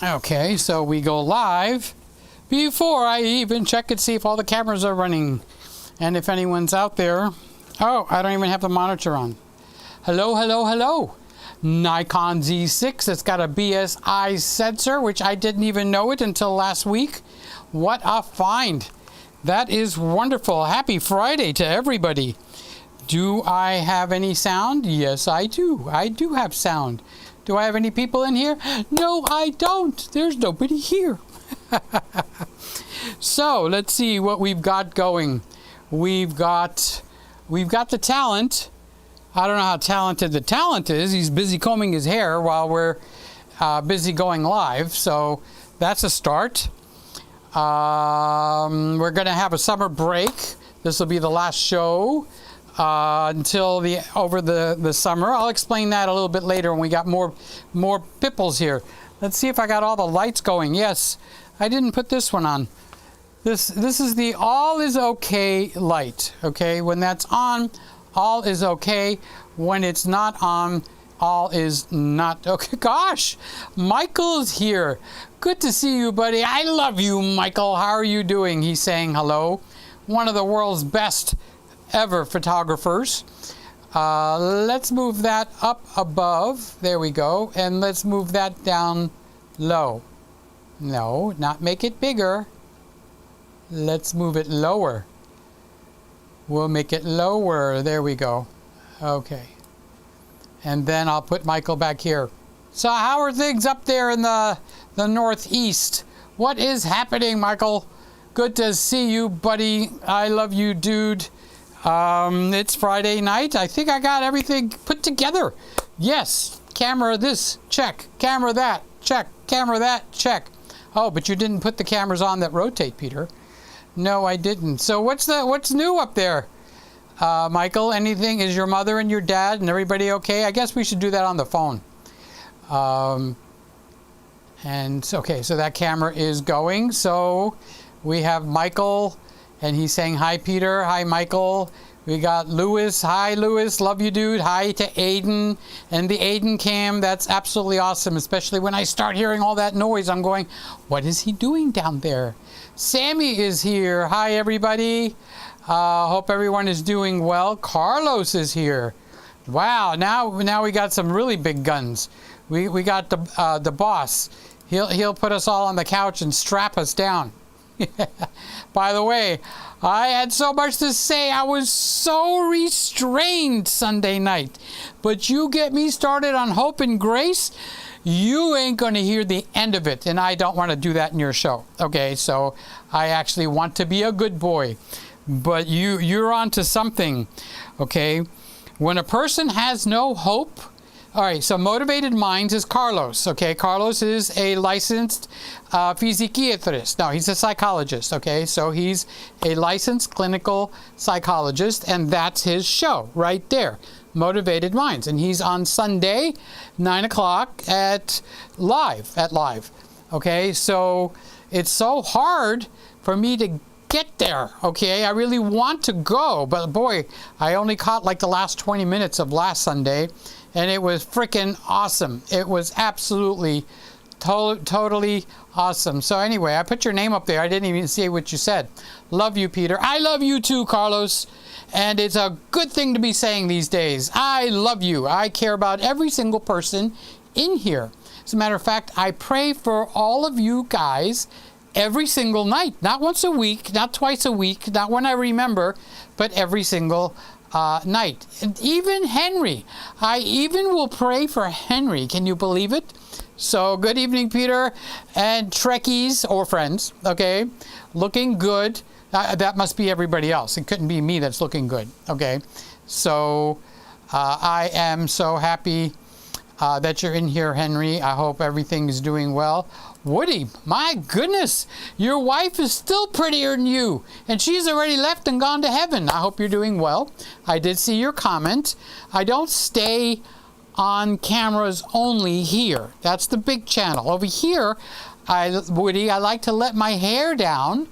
Okay, so we go live before I even check and see if all the cameras are running and if anyone's out there. Oh, I don't even have the monitor on. Hello, hello, hello. Nikon Z6, it's got a BSI sensor, which I didn't even know it until last week. What a find. That is wonderful. Happy Friday to everybody. Do I have any sound? Yes, I do. I do have sound. Do I have any people in here? No, I don't. There's nobody here. So let's see what we've got going. We've got the talent. I don't know how talented the talent is. He's busy combing his hair while we're busy going live. So that's a start. We're going to have a summer break. This will be the last show until over the summer. I'll explain that a little bit later when we got more pipples here. Let's see if I got all the lights going. Yes, I didn't put this one on. This is the all is okay light. Okay, when that's on, all is okay. When it's not on, all is not okay. Gosh, Michael's here. Good to see you, buddy. I love you, Michael. How are you doing? He's saying hello. One of the world's best ever photographers. Let's move that up above. There we go. And let's move that down low. No, not make it bigger. Let's move it lower. We'll make it lower. There we go. Okay. And then I'll put Michael back here. So how are things up there in the Northeast? What is happening, Michael? Good to see you, buddy. I love you, dude. It's Friday night. I think I got everything put together. Yes. Camera this, check. Camera that, check. Camera that, check. Oh, but you didn't put the cameras on that rotate, Peter. No, I didn't. So what's new up there? Michael, anything? Is your mother and your dad and everybody okay? I guess we should do that on the phone. And okay, so that camera is going. So we have Michael, and he's saying hi, Peter. Hi, Michael. We got Lewis. Hi, Lewis. Love you, dude. Hi to Aiden and the Aiden cam. That's absolutely awesome, especially when I start hearing all that noise. I'm going, what is he doing down there? Sammy is here. Hi, everybody. Hope everyone is doing well. Carlos is here. Wow, now we got some really big guns. We got the boss. He'll put us all on the couch and strap us down. By the way, I had so much to say. I was so restrained Sunday night. But you get me started on hope and grace, you ain't going to hear the end of it. And I don't want to do that in your show. Okay, so I actually want to be a good boy. But you're on to something. Okay, when a person has no hope. All right, so Motivated Minds is Carlos, okay? Carlos is a licensed PCIExpress. No, he's a psychologist, okay? So he's a licensed clinical psychologist, and that's his show right there, Motivated Minds. And he's on Sunday, 9 o'clock at live, okay? So it's so hard for me to get there, okay? I really want to go, but boy, I only caught like the last 20 minutes of last Sunday, and it was freaking awesome. It was absolutely, totally awesome. So anyway, I put your name up there. I didn't even see what you said. Love you, Peter. I love you too, Carlos. And it's a good thing to be saying these days. I love you. I care about every single person in here. As a matter of fact, I pray for all of you guys every single night. Not once a week, not twice a week, not when I remember, but every single night. And even Henry. I even will pray for Henry. Can you believe it? So good evening, Peter and Trekkies or friends. Okay, looking good. That must be everybody else. It couldn't be me that's looking good. Okay, so I am so happy that you're in here, Henry. I hope everything is doing well. Woody, my goodness, your wife is still prettier than you, and she's already left and gone to heaven. I hope you're doing well. I did see your comment. I don't stay on cameras only here. That's the big channel. Over here, Woody, I like to let my hair down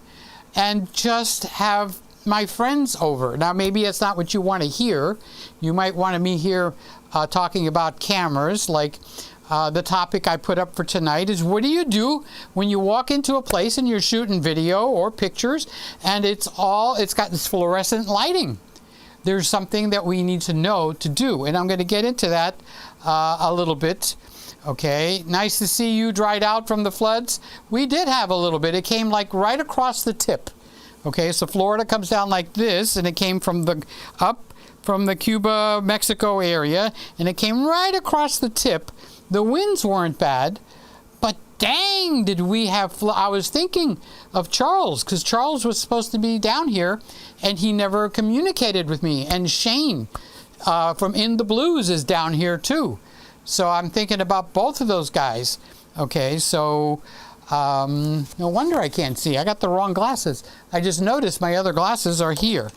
and just have my friends over. Now, maybe that's not what you want to hear. You might want me here talking about cameras, like the topic I put up for tonight is, what do you do when you walk into a place and you're shooting video or pictures and it's got this fluorescent lighting? There's something that we need to know to do, and I'm going to get into that a little bit. Okay, nice to see you dried out from the floods. We did have a little bit. It came like right across the tip. Okay, so Florida comes down like this, and it came from the Cuba, Mexico area, and it came right across the tip. The winds weren't bad, but dang, did we have I was thinking of Charles, because Charles was supposed to be down here, and he never communicated with me. And Shane from In the Blues is down here too. So I'm thinking about both of those guys. Okay, so no wonder I can't see. I got the wrong glasses. I just noticed my other glasses are here.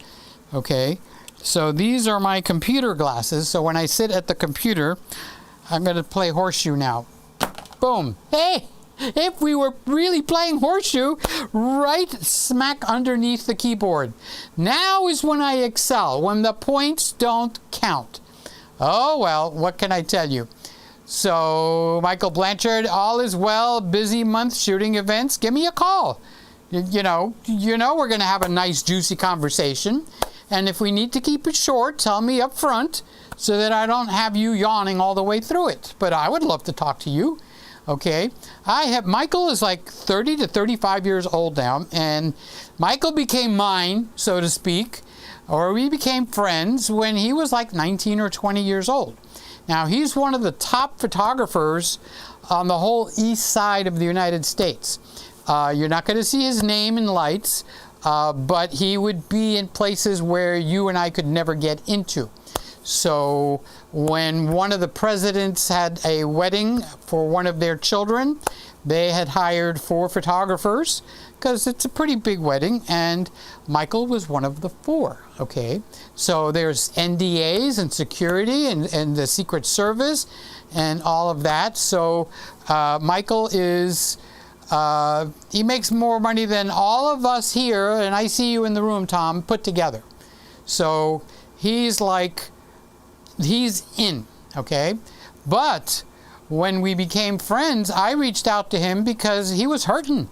Okay, so these are my computer glasses. So when I sit at the computer, I'm going to play horseshoe now. Boom. Hey, if we were really playing horseshoe, right smack underneath the keyboard. Now is when I excel, when the points don't count. Oh, well, what can I tell you? So, Michael Blanchard, all is well, busy month shooting events. Give me a call. You know, we're going to have a nice, juicy conversation. And if we need to keep it short, tell me up front so that I don't have you yawning all the way through it. But I would love to talk to you. Okay, Michael is like 30 to 35 years old now, and Michael became mine, so to speak, or we became friends when he was like 19 or 20 years old. Now, he's one of the top photographers on the whole east side of the United States. You're not going to see his name in lights, but he would be in places where you and I could never get into. So when one of the presidents had a wedding for one of their children, they had hired 4 photographers because it's a pretty big wedding, and Michael was one of the 4. Okay, so there's NDAs and security and the Secret Service and all of that. So Michael is he makes more money than all of us here, and I see you in the room, Tom, put together. So he's in, okay? But when we became friends, I reached out to him because he was hurting,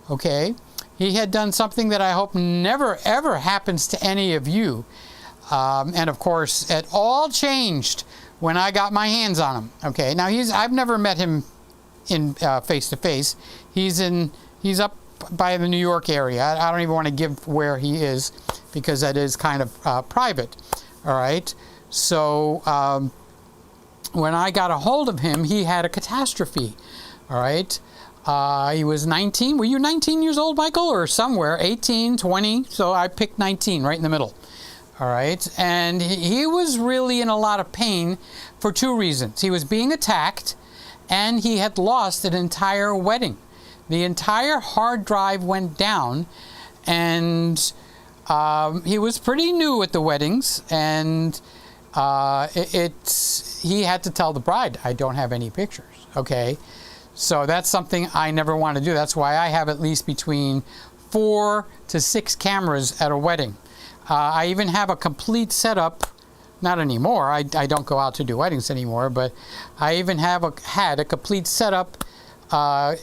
okay? He had done something that I hope never, ever happens to any of you. And of course, it all changed when I got my hands on him, okay? Now, I've never met him in face-to-face. He's up by the New York area. I don't even want to give where he is because that is kind of private, all right? So when I got a hold of him, he had a catastrophe, all right? He was 19. Were you 19 years old, Michael, or somewhere? 18, 20? So I picked 19, right in the middle, all right? And he was really in a lot of pain for 2 reasons. He was being attacked, and he had lost an entire wedding. The entire hard drive went down, and he was pretty new at the weddings, and he had to tell the bride, I don't have any pictures, okay? So that's something I never want to do. That's why I have at least between 4 to 6 cameras at a wedding. I even have a complete setup, not anymore, I don't go out to do weddings anymore, but I even had a complete setup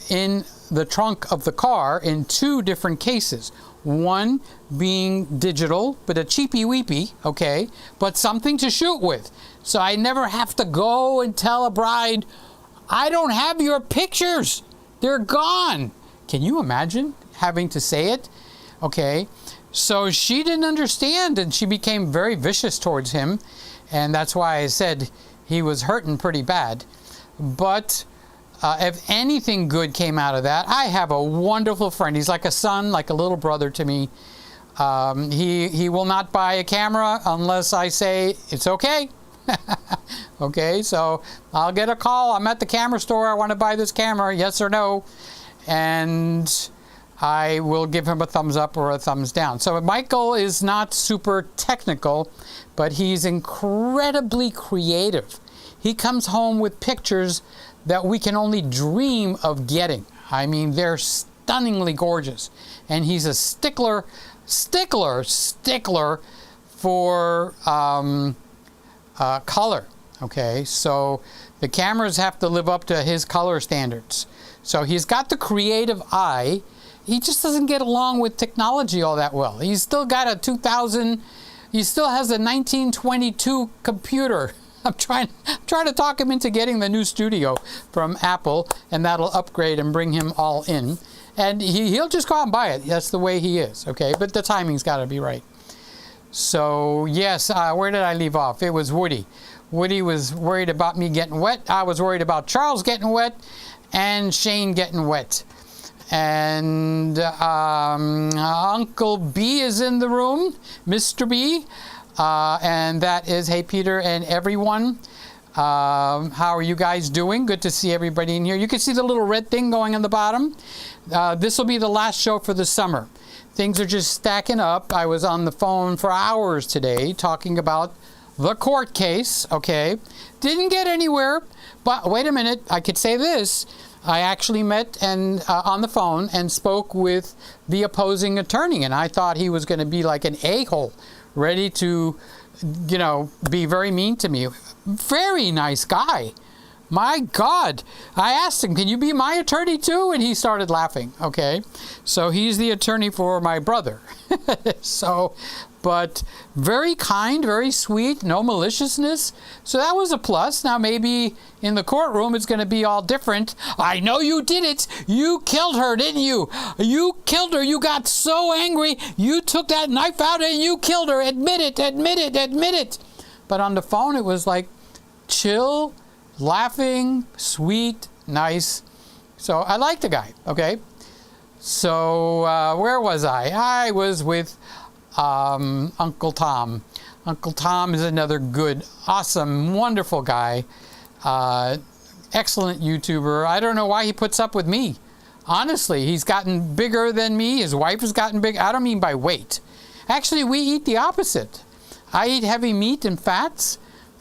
in the trunk of the car in 2 different cases. One being digital, but a cheapy-weepy, okay, but something to shoot with. So I never have to go and tell a bride, I don't have your pictures. They're gone. Can you imagine having to say it? Okay, so she didn't understand, and she became very vicious towards him, and that's why I said he was hurting pretty bad. But if anything good came out of that, I have a wonderful friend. He's like a son, like a little brother to me. He will not buy a camera unless I say it's okay. Okay, so I'll get a call. I'm at the camera store. I want to buy this camera, yes or no. And I will give him a thumbs up or a thumbs down. So Michael is not super technical, but he's incredibly creative. He comes home with pictures that we can only dream of getting. I mean, they're stunningly gorgeous. And he's a stickler for color. Okay, so The cameras have to live up to his color standards. So he's got the creative eye. He just doesn't get along with technology all that well. He's still got a 2000, he still has a 1922 computer. I'm trying to talk him into getting the new studio from Apple, and that'll upgrade and bring him all in. And he'll just go out and buy it. That's the way he is, okay? But the timing's got to be right. So, yes, where did I leave off? It was Woody. Woody was worried about me getting wet. I was worried about Charles getting wet and Shane getting wet. And Uncle B is in the room, Mr. B. And that is, hey, Peter and everyone. How are you guys doing? Good to see everybody in here. You can see the little red thing going on the bottom. This will be the last show for the summer. Things are just stacking up. I was on the phone for hours today talking about the court case, okay? Didn't get anywhere, but wait a minute, I could say this. I actually met and on the phone and spoke with the opposing attorney, and I thought he was going to be like an a-hole, ready to, you know, be very mean to me. Very nice guy. My God. I asked him, can you be my attorney too? And he started laughing, okay? So he's the attorney for my brother. So, but very kind, very sweet, no maliciousness. So that was a plus. Now maybe in the courtroom it's going to be all different. I know you did it. You killed her, didn't you? You killed her. You got so angry. You took that knife out and you killed her. Admit it, admit it, admit it. But on the phone it was like chill, laughing, sweet, nice. So I like the guy, okay? So where was I? I was with Uncle Tom. Uncle Tom is another good, awesome, wonderful guy. Excellent YouTuber. I don't know why he puts up with me. Honestly, he's gotten bigger than me. His wife has gotten big. I don't mean by weight. Actually, we eat the opposite. I eat heavy meat and fats,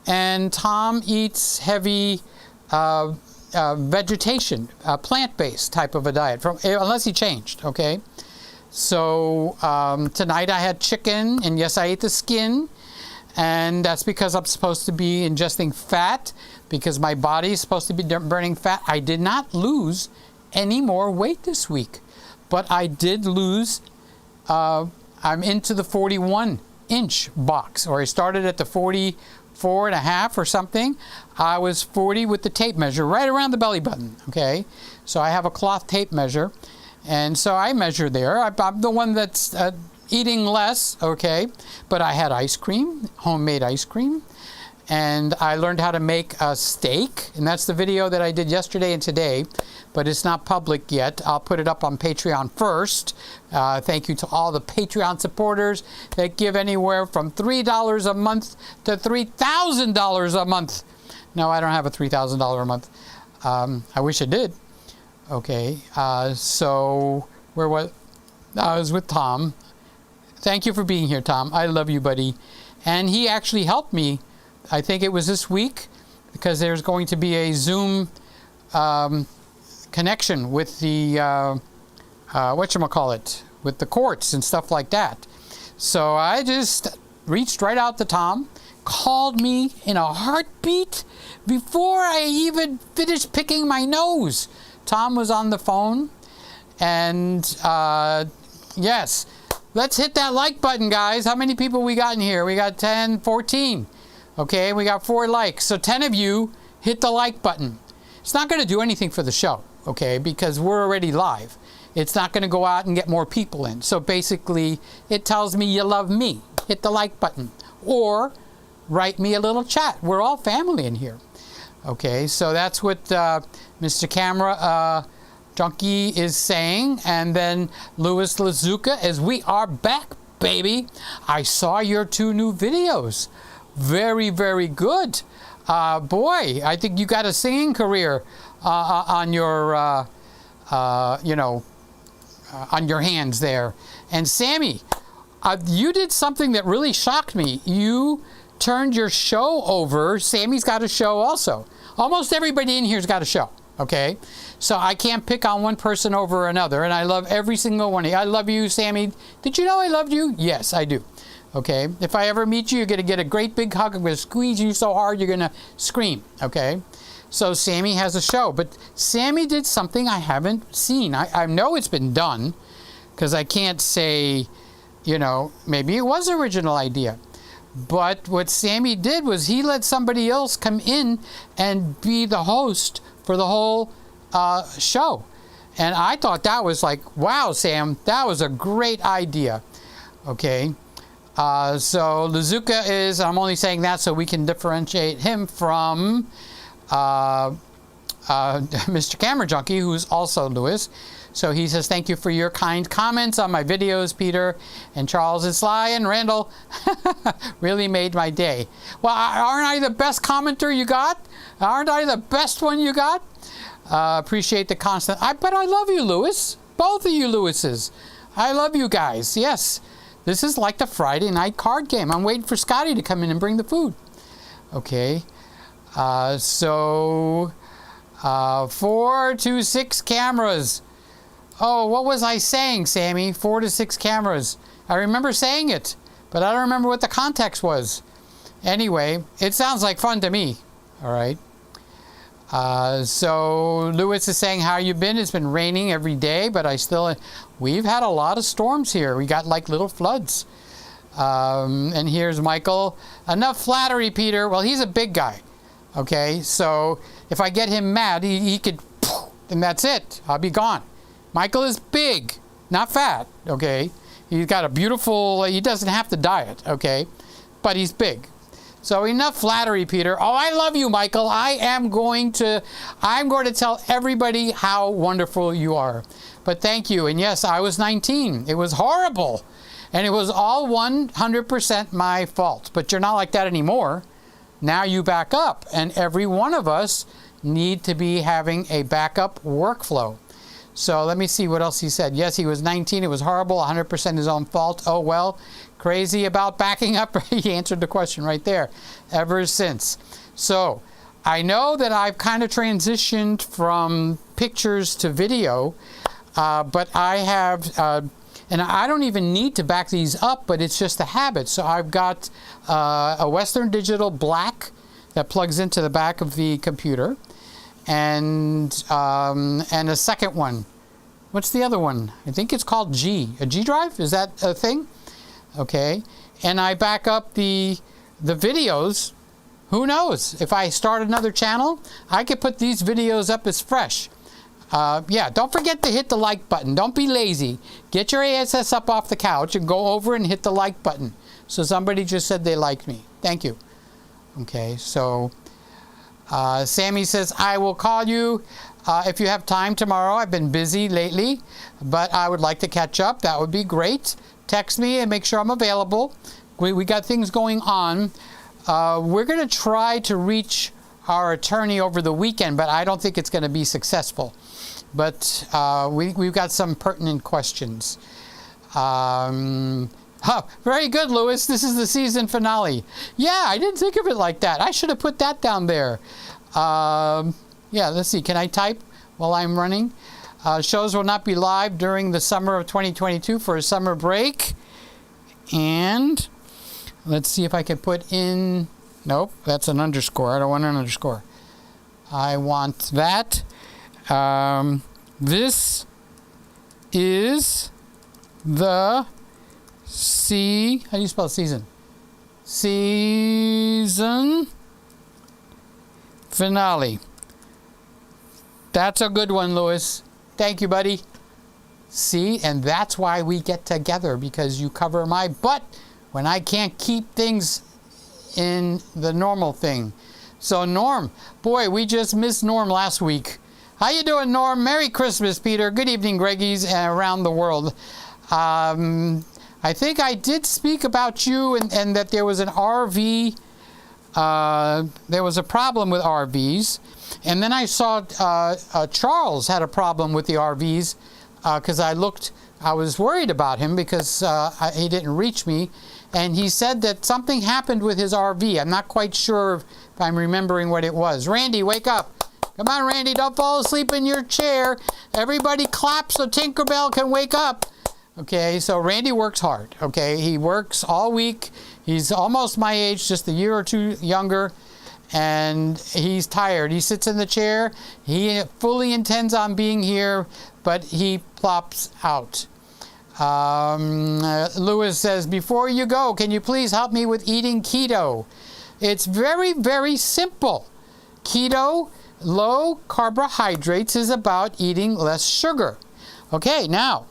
and Tom eats heavy vegetation, plant-based type of a diet, unless he changed, okay? So tonight I had chicken, and yes, I ate the skin, and that's because I'm supposed to be ingesting fat, because my body is supposed to be burning fat. I did not lose any more weight this week, but I did lose, I'm into the 41-inch box, or I started at the 44.5 or something. I was 40 with the tape measure, right around the belly button, okay? So I have a cloth tape measure, and so I measure there. I'm the one that's eating less, okay? But I had ice cream, homemade ice cream, and I learned how to make a steak, and that's the video that I did yesterday and today, but it's not public yet. I'll put it up on Patreon first. Thank you to all the Patreon supporters that give anywhere from $3 a month to $3,000 a month. No, I don't have a $3,000 a month. I wish I did. Okay, so where was I? Was with Tom. Thank you for being here, Tom. I love you, buddy. And he actually helped me. I think it was this week, because there's going to be a Zoom connection with the whatchamacallit, with the courts and stuff like that. So I just reached right out to Tom, called me in a heartbeat before I even finished picking my nose. Tom was on the phone, and yes, let's hit that like button, guys. How many people we got in here? We got 10, 14. Okay, we got 4 likes. So 10 of you hit the like button. It's not going to do anything for the show, okay, because we're already live. It's not going to go out and get more people in. So basically, it tells me you love me. Hit the like button. Or write me a little chat. We're all family in here. Okay, so that's what Mr. Camera Junkie is saying. And then Louis Lazuka, as we are back, baby. I saw your 2 new videos. Very, very good. Boy, I think you got a singing career on your, on your hands there. And Sammy, you did something that really shocked me. You turned your show over. Sammy's got a show also. Almost everybody in here's got a show, okay? So I can't pick on one person over another, and I love every single one of you. I love you, Sammy. Did you know I loved you? Yes, I do. Okay, if I ever meet you, you're going to get a great big hug. I'm going to squeeze you so hard you're going to scream, okay? So Sammy has a show, but Sammy did something I haven't seen. I know it's been done, because I can't say, you know, maybe it was an original idea. But what Sammy did was he let somebody else come in and be the host for the whole show. And I thought that was like, wow, Sam, that was a great idea. Okay. So Lazuka is, I'm only saying that so we can differentiate him from Mr. Camera Junkie, who's also Lewis. So he says, thank you for your kind comments on my videos, Peter, and Charles and Sly and Randall. Really made my day. Well, aren't I the best commenter you got? Aren't I the best one you got? Appreciate the constant. But I love you, Lewis. Both of you Lewises. I love you guys. Yes. This is like the Friday night card game. I'm waiting for Scotty to come in and bring the food. Okay. 4 to 6 cameras. Oh, what was I saying, Sammy? 4 to 6 cameras. I remember saying it, but I don't remember what the context was. Anyway, it sounds like fun to me. All right. So Lewis is saying, how you been? It's been raining every day, but we've had a lot of storms here. We got like little floods. And here's Michael. Enough flattery, Peter. Well, he's a big guy. Okay, so if I get him mad, he could, and that's it. I'll be gone. Michael is big, not fat. Okay, he's got a beautiful, he doesn't have to diet. Okay, but he's big. So enough flattery, Peter. Oh, I love you, Michael. I'm going to tell everybody how wonderful you are. But thank you. And yes, I was 19. It was horrible. And it was all 100% my fault. But you're not like that anymore. Now you back up. And every one of us need to be having a backup workflow. So let me see what else he said. Yes, he was 19. It was horrible. 100% his own fault. Oh, well. Crazy about backing up. He answered the question right there. Ever since. So I know that I've kind of transitioned from pictures to video, but I have, and I don't even need to back these up, but it's just a habit. So I've got a Western Digital Black that plugs into the back of the computer, and a second one. What's the other one? I think it's called G. A G drive? Is that a thing? Okay, and I back up the videos. Who knows? If I start another channel, I could put these videos up as fresh. Yeah, don't forget to hit the like button. Don't be lazy. Get your ass up off the couch and go over and hit the like button. So somebody just said they liked me. Thank you. Okay, so Sammy says, I will call you if you have time tomorrow. I've been busy lately, but I would like to catch up. That would be great. Text me and make sure I'm available. We got things going on. We're going to try to reach our attorney over the weekend, but I don't think it's going to be successful. But we've got some pertinent questions. Very good, Lewis. This is the season finale. Yeah, I didn't think of it like that. I should have put that down there. Yeah, let's see. Can I type while I'm running? Shows will not be live during the summer of 2022 for a summer break. And let's see if I can put in... Nope, that's an underscore. I don't want an underscore. I want that. This is the how do you spell season? Season finale. That's a good one, Lewis. Thank you, buddy. See, and that's why we get together, because you cover my butt when I can't keep things in the normal thing. So Norm, boy, we just missed Norm last week. How you doing, Norm? Merry Christmas, Peter. Good evening, Greggies around the world. I think I did speak about you and that there was an RV, there was a problem with RVs. And then I saw Charles had a problem with the RVs because I was worried about him because he didn't reach me. And he said that something happened with his RV. I'm not quite sure if I'm remembering what it was. Randy, wake up. Come on, Randy, don't fall asleep in your chair. Everybody clap so Tinkerbell can wake up. Okay, so Randy works hard. Okay, he works all week. He's almost my age, just a year or two younger. and he's tired. He sits in the chair. He fully intends on being here, but he plops out. Lewis says, before you go, can you please help me with eating keto? It's very, very simple. Keto, low carbohydrates, is about eating less sugar. Okay, now,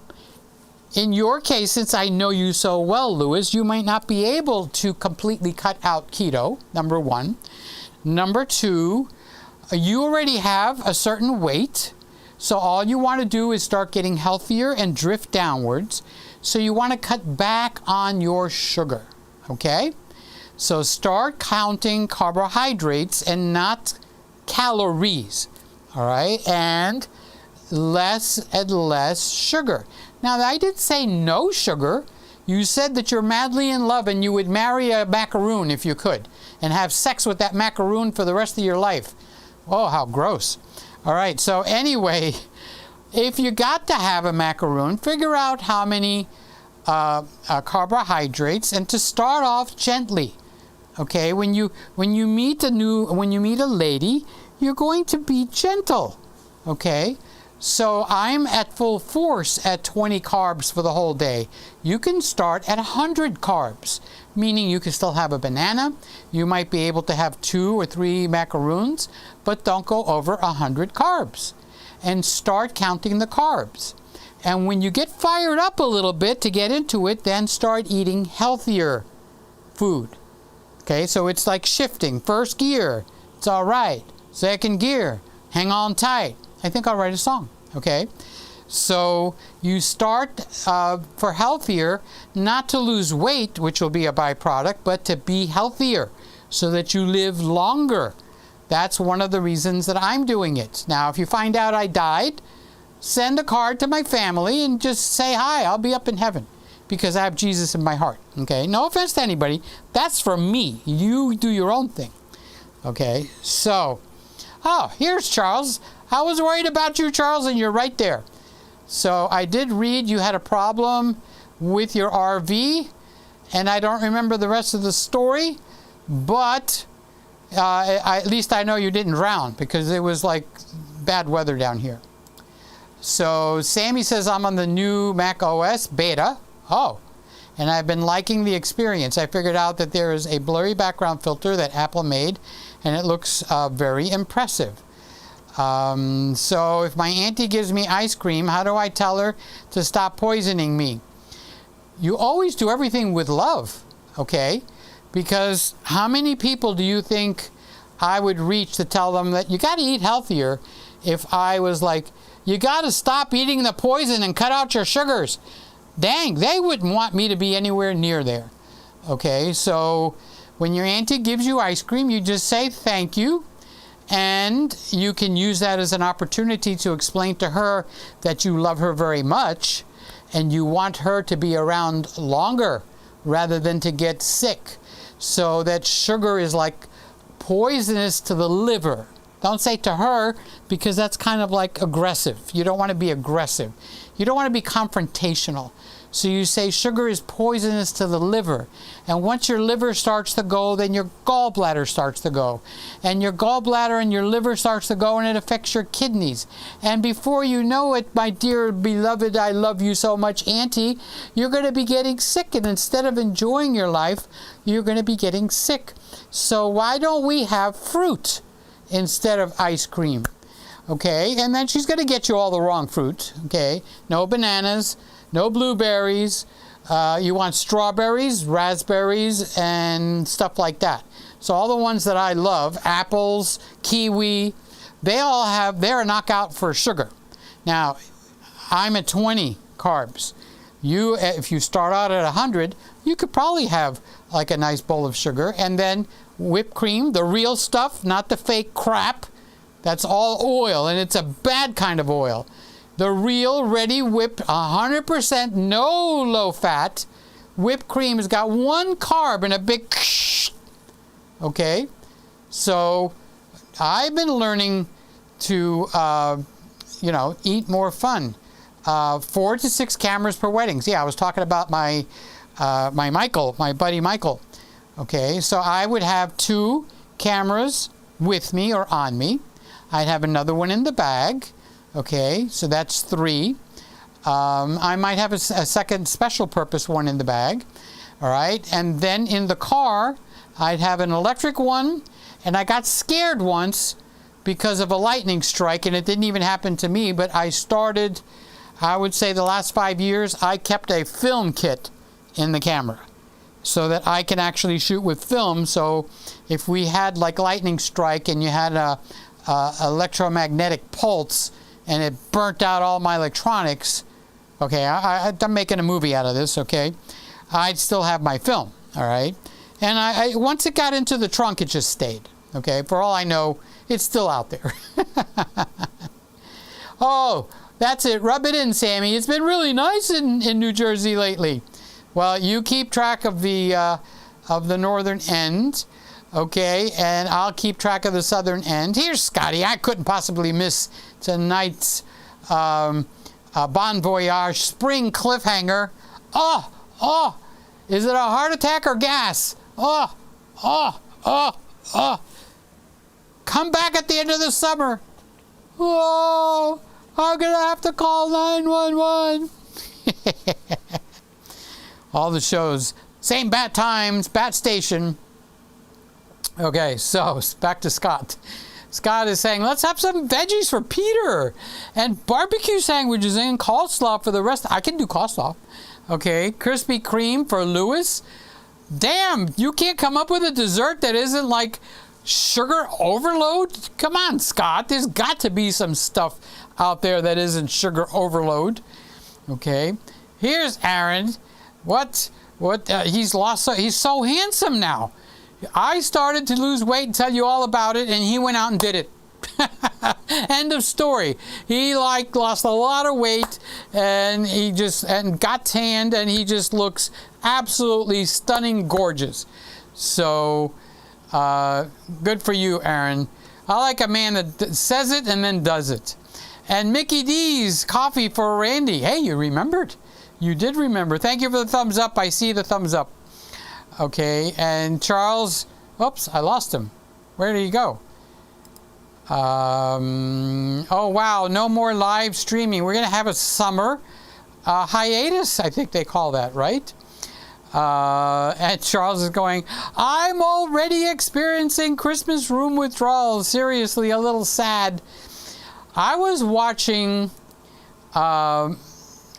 in your case, since I know you so well, Lewis, you might not be able to completely cut out keto, number one. Number two, you already have a certain weight, so all you want to do is start getting healthier and drift downwards. So you want to cut back on your sugar, okay? So start counting carbohydrates and not calories, all right? And less and less sugar. Now, I did say no sugar. You said that you're madly in love and you would marry a macaroon if you could and have sex with that macaroon for the rest of your life. Oh, how gross. All right, so anyway, if you got to have a macaroon, figure out how many carbohydrates, and to start off gently. Okay, when you meet a lady, you're going to be gentle. Okay? So I'm at full force at 20 carbs for the whole day. You can start at 100 carbs, meaning you can still have a banana. You might be able to have 2 or 3 macaroons, but don't go over 100 carbs. And start counting the carbs. And when you get fired up a little bit to get into it, then start eating healthier food. Okay, so it's like shifting. First gear, it's all right. Second gear, hang on tight. I think I'll write a song, okay? So you start for healthier, not to lose weight, which will be a byproduct, but to be healthier so that you live longer. That's one of the reasons that I'm doing it. Now, if you find out I died, send a card to my family and just say hi. I'll be up in heaven because I have Jesus in my heart, okay? No offense to anybody. That's for me. You do your own thing, okay? So, oh, here's Charles. I was worried about you, Charles, and you're right there. So I did read you had a problem with your RV, and I don't remember the rest of the story, but at least I know you didn't drown because it was like bad weather down here. So Sammy says, I'm on the new Mac OS beta. Oh, and I've been liking the experience. I figured out that there is a blurry background filter that Apple made, and it looks very impressive. So if my auntie gives me ice cream, how do I tell her to stop poisoning me? You always do everything with love, okay? Because how many people do you think I would reach to tell them that you got to eat healthier if I was like, you got to stop eating the poison and cut out your sugars? Dang, they wouldn't want me to be anywhere near there, okay? So when your auntie gives you ice cream, you just say thank you. And you can use that as an opportunity to explain to her that you love her very much and you want her to be around longer rather than to get sick. So that sugar is like poisonous to the liver. Don't say to her, because that's kind of like aggressive. You don't want to be aggressive. You don't want to be confrontational. So you say sugar is poisonous to the liver. And once your liver starts to go, then your gallbladder starts to go. And your gallbladder and your liver starts to go, and it affects your kidneys. And before you know it, my dear beloved, I love you so much, auntie, you're going to be getting sick. And instead of enjoying your life, you're going to be getting sick. So why don't we have fruit instead of ice cream? Okay, and then she's going to get you all the wrong fruit. Okay, no bananas, no blueberries. You want strawberries, raspberries, and stuff like that. So all the ones that I love, apples, kiwi, they're a knockout for sugar. Now, I'm at 20 carbs. If you start out at 100, you could probably have like a nice bowl of sugar, and then whipped cream, the real stuff, not the fake crap. That's all oil, and it's a bad kind of oil. The real, ready, whipped, 100%, no low fat whipped cream has got 1 carb and a big okay? So I've been learning to, eat more fun. 4 to 6 cameras per weddings. Yeah, I was talking about my buddy Michael. Okay, so I would have 2 cameras with me or on me. I'd have another one in the bag. Okay, so that's 3. I might have a second special purpose one in the bag. All right, and then in the car, I'd have an electric one, and I got scared once because of a lightning strike, and it didn't even happen to me, but I would say the last 5 years, I kept a film kit in the camera so that I can actually shoot with film. So if we had like lightning strike and you had a electromagnetic pulse and it burnt out all my electronics, okay, I'm making a movie out of this, okay, I'd still have my film, all right? And I once it got into the trunk, it just stayed, okay? For all I know, it's still out there. Oh, that's it. Rub it in, Sammy. It's been really nice in New Jersey lately. Well, you keep track of the northern end, okay? And I'll keep track of the southern end. Here's Scotty. I couldn't possibly miss tonight's Bon Voyage spring cliffhanger. Oh, is it a heart attack or gas? Oh. Come back at the end of the summer. Oh, I'm going to have to call 911. All the shows. Same bat times, bat station. Okay, so back to Scott. Scott is saying, let's have some veggies for Peter and barbecue sandwiches and coleslaw for the rest. I can do coleslaw. Okay, Krispy Kreme for Lewis. Damn, you can't come up with a dessert that isn't like sugar overload? Come on, Scott. There's got to be some stuff out there that isn't sugar overload. Okay, here's Aaron. What? He's so handsome now. I started to lose weight and tell you all about it, and he went out and did it. End of story. He lost a lot of weight, and he got tanned, and he just looks absolutely stunning, gorgeous. So good for you, Aaron. I like a man that says it and then does it. And Mickey D's coffee for Randy. Hey, you remembered. You did remember. Thank you for the thumbs up. I see the thumbs up. Okay, and Charles, oops, I lost him. Where did he go? Oh, wow, no more live streaming. We're going to have a summer hiatus, I think they call that, right? And Charles is going, I'm already experiencing Christmas room withdrawal. Seriously, a little sad. I was watching, I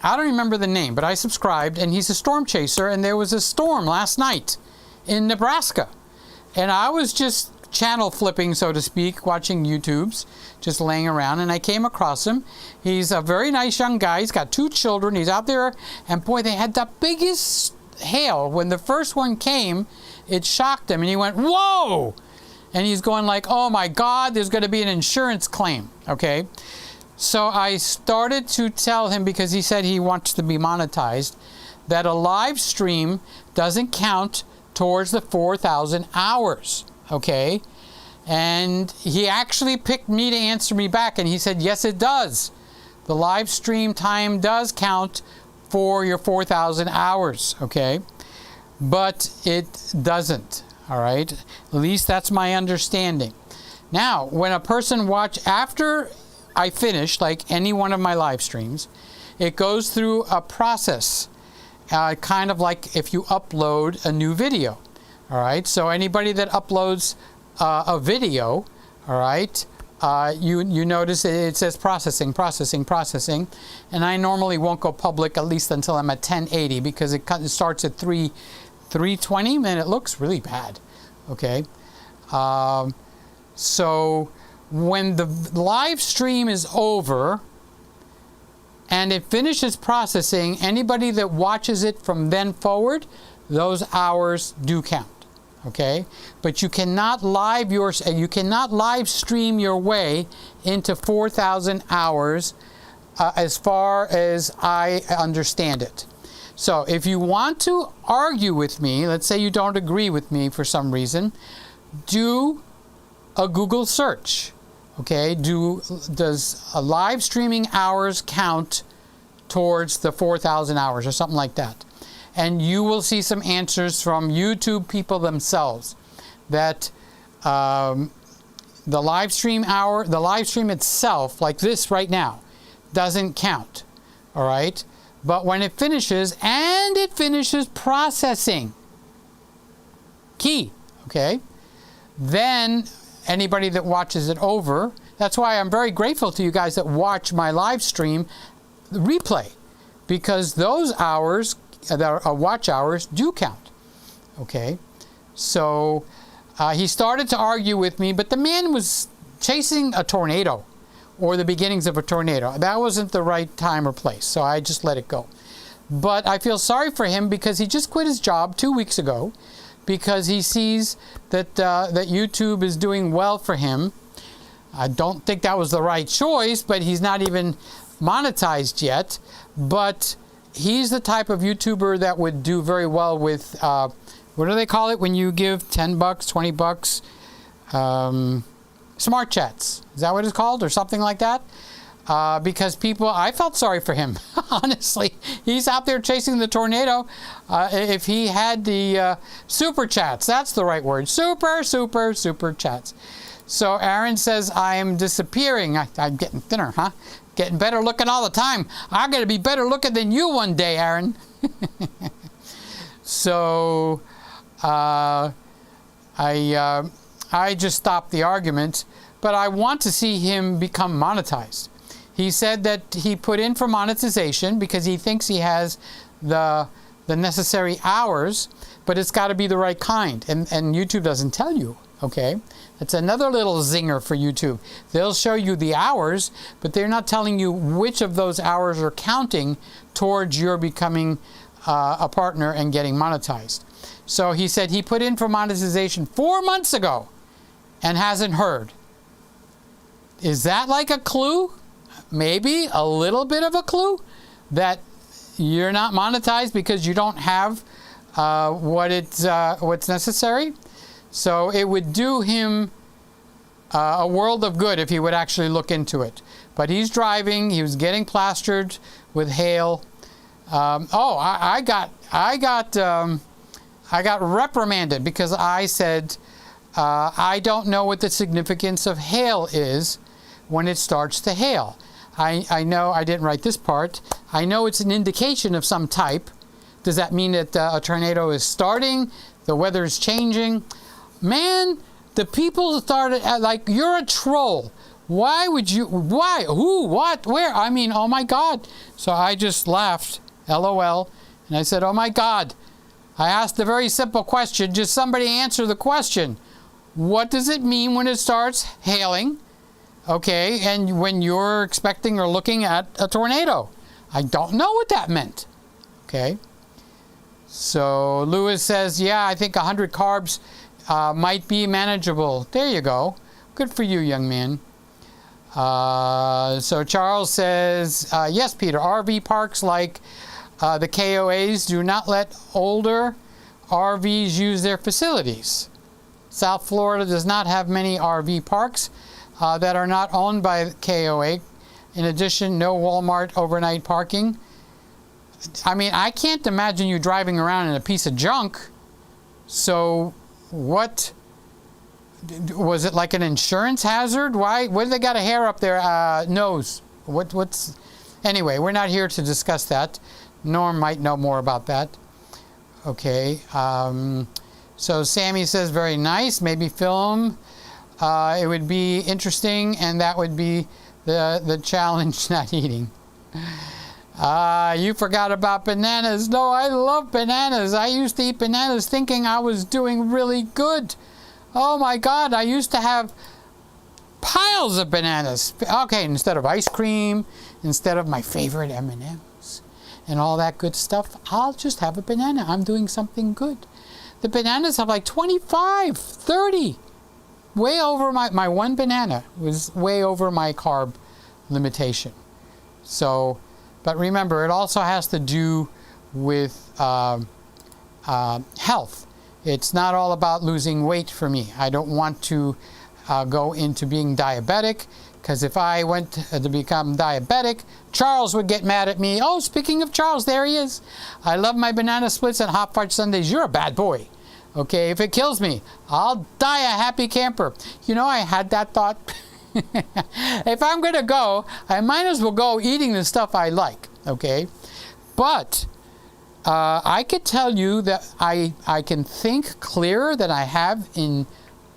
don't remember the name, but I subscribed, and he's a storm chaser, and there was a storm last night in Nebraska. And I was just channel flipping, so to speak, watching YouTubes, just laying around, and I came across him. He's a very nice young guy. He's got 2 children. He's out there, and boy, they had the biggest hail. When the first one came, it shocked him, and he went, whoa! And he's going like, oh my God, there's going to be an insurance claim, okay? So I started to tell him, because he said he wants to be monetized, that a live stream doesn't count towards the 4,000 hours, okay? And he actually picked me to answer me back, and he said, yes, it does. The live stream time does count for your 4,000 hours, okay? But it doesn't, all right? At least that's my understanding. Now, when a person after I finish, like any one of my live streams, it goes through a process, kind of like if you upload a new video, all right? So anybody that uploads a video, all right, you notice it says processing, and I normally won't go public at least until I'm at 1080, because it starts at 320, and it looks really bad, okay? So when the live stream is over and it finishes processing, anybody that watches it from then forward, those hours do count, okay? But you cannot live stream your way into 4,000 hours as far as I understand it. So if you want to argue with me, let's say you don't agree with me for some reason, do a Google search. Okay, does a live streaming hours count towards the 4,000 hours or something like that? And you will see some answers from YouTube people themselves that the live stream hour, the live stream itself, like this right now, doesn't count. All right? But when it finishes, and it finishes processing, key, okay? Then anybody that watches it over, that's why I'm very grateful to you guys that watch my live stream replay, because those hours, watch hours, do count, okay? So he started to argue with me, but the man was chasing a tornado, or the beginnings of a tornado. That wasn't the right time or place, so I just let it go. But I feel sorry for him because he just quit his job 2 weeks ago because he sees that that YouTube is doing well for him. I don't think that was the right choice, but he's not even monetized yet. But he's the type of YouTuber that would do very well with, what do they call it when you give 10 bucks, 20 bucks? Smart chats. Is that what it's called, or something like that? Because people, I felt sorry for him, honestly. He's out there chasing the tornado. If he had the super chats, that's the right word. Super chats. So Aaron says, I am disappearing. I'm getting thinner, huh? Getting better looking all the time. I'm going to be better looking than you one day, Aaron. So I just stopped the argument, but I want to see him become monetized. He said that he put in for monetization because he thinks he has the necessary hours, but it's got to be the right kind, and YouTube doesn't tell you, okay? That's another little zinger for YouTube. They'll show you the hours, but they're not telling you which of those hours are counting towards your becoming a partner and getting monetized. So he said he put in for monetization 4 months ago and hasn't heard. Is that like a clue? Maybe a little bit of a clue that you're not monetized because you don't have what's necessary. So it would do him a world of good if he would actually look into it. But he's driving. He was getting plastered with hail. I got reprimanded because I said I don't know what the significance of hail is when it starts to hail. I know I didn't write this part. I know it's an indication of some type. Does that mean that a tornado is starting? The weather is changing? Man, the people started like, you're a troll. Why would you? Why? Who? What? Where? I mean, oh my God. So I just laughed, LOL, and I said, oh my God. I asked a very simple question. Just somebody answer the question. What does it mean when it starts hailing? Okay, and when you're expecting or looking at a tornado? I don't know what that meant. Okay. So Lewis says, yeah, I think 100 carbs might be manageable. There you go. Good for you, young man. So Charles says, yes, Peter, RV parks like the KOAs do not let older RVs use their facilities. South Florida does not have many RV parks that are not owned by KOA. In addition, no Walmart overnight parking. I mean, I can't imagine you driving around in a piece of junk. So what, was it like an insurance hazard? Why? What do they got a hair up their nose? What's, anyway, we're not here to discuss that. Norm might know more about that. Okay. So Sammy says, very nice. Maybe film. It would be interesting, and that would be the challenge, not eating. You forgot about bananas. No, I love bananas. I used to eat bananas thinking I was doing really good. Oh my God, I used to have piles of bananas. Okay, instead of ice cream, instead of my favorite M&Ms and all that good stuff, I'll just have a banana. I'm doing something good. The bananas have like 25, 30. Way over my one banana was way over my carb limitation. So, but remember, it also has to do with health. It's not all about losing weight for me. I don't want to go into being diabetic, because if I went to become diabetic, Charles would get mad at me. Oh, speaking of Charles, there he is. I love my banana splits and hot fudge sundaes. You're a bad boy. Okay, if it kills me, I'll die a happy camper. You know, I had that thought. If I'm going to go, I might as well go eating the stuff I like. Okay, but I could tell you that I can think clearer than I have in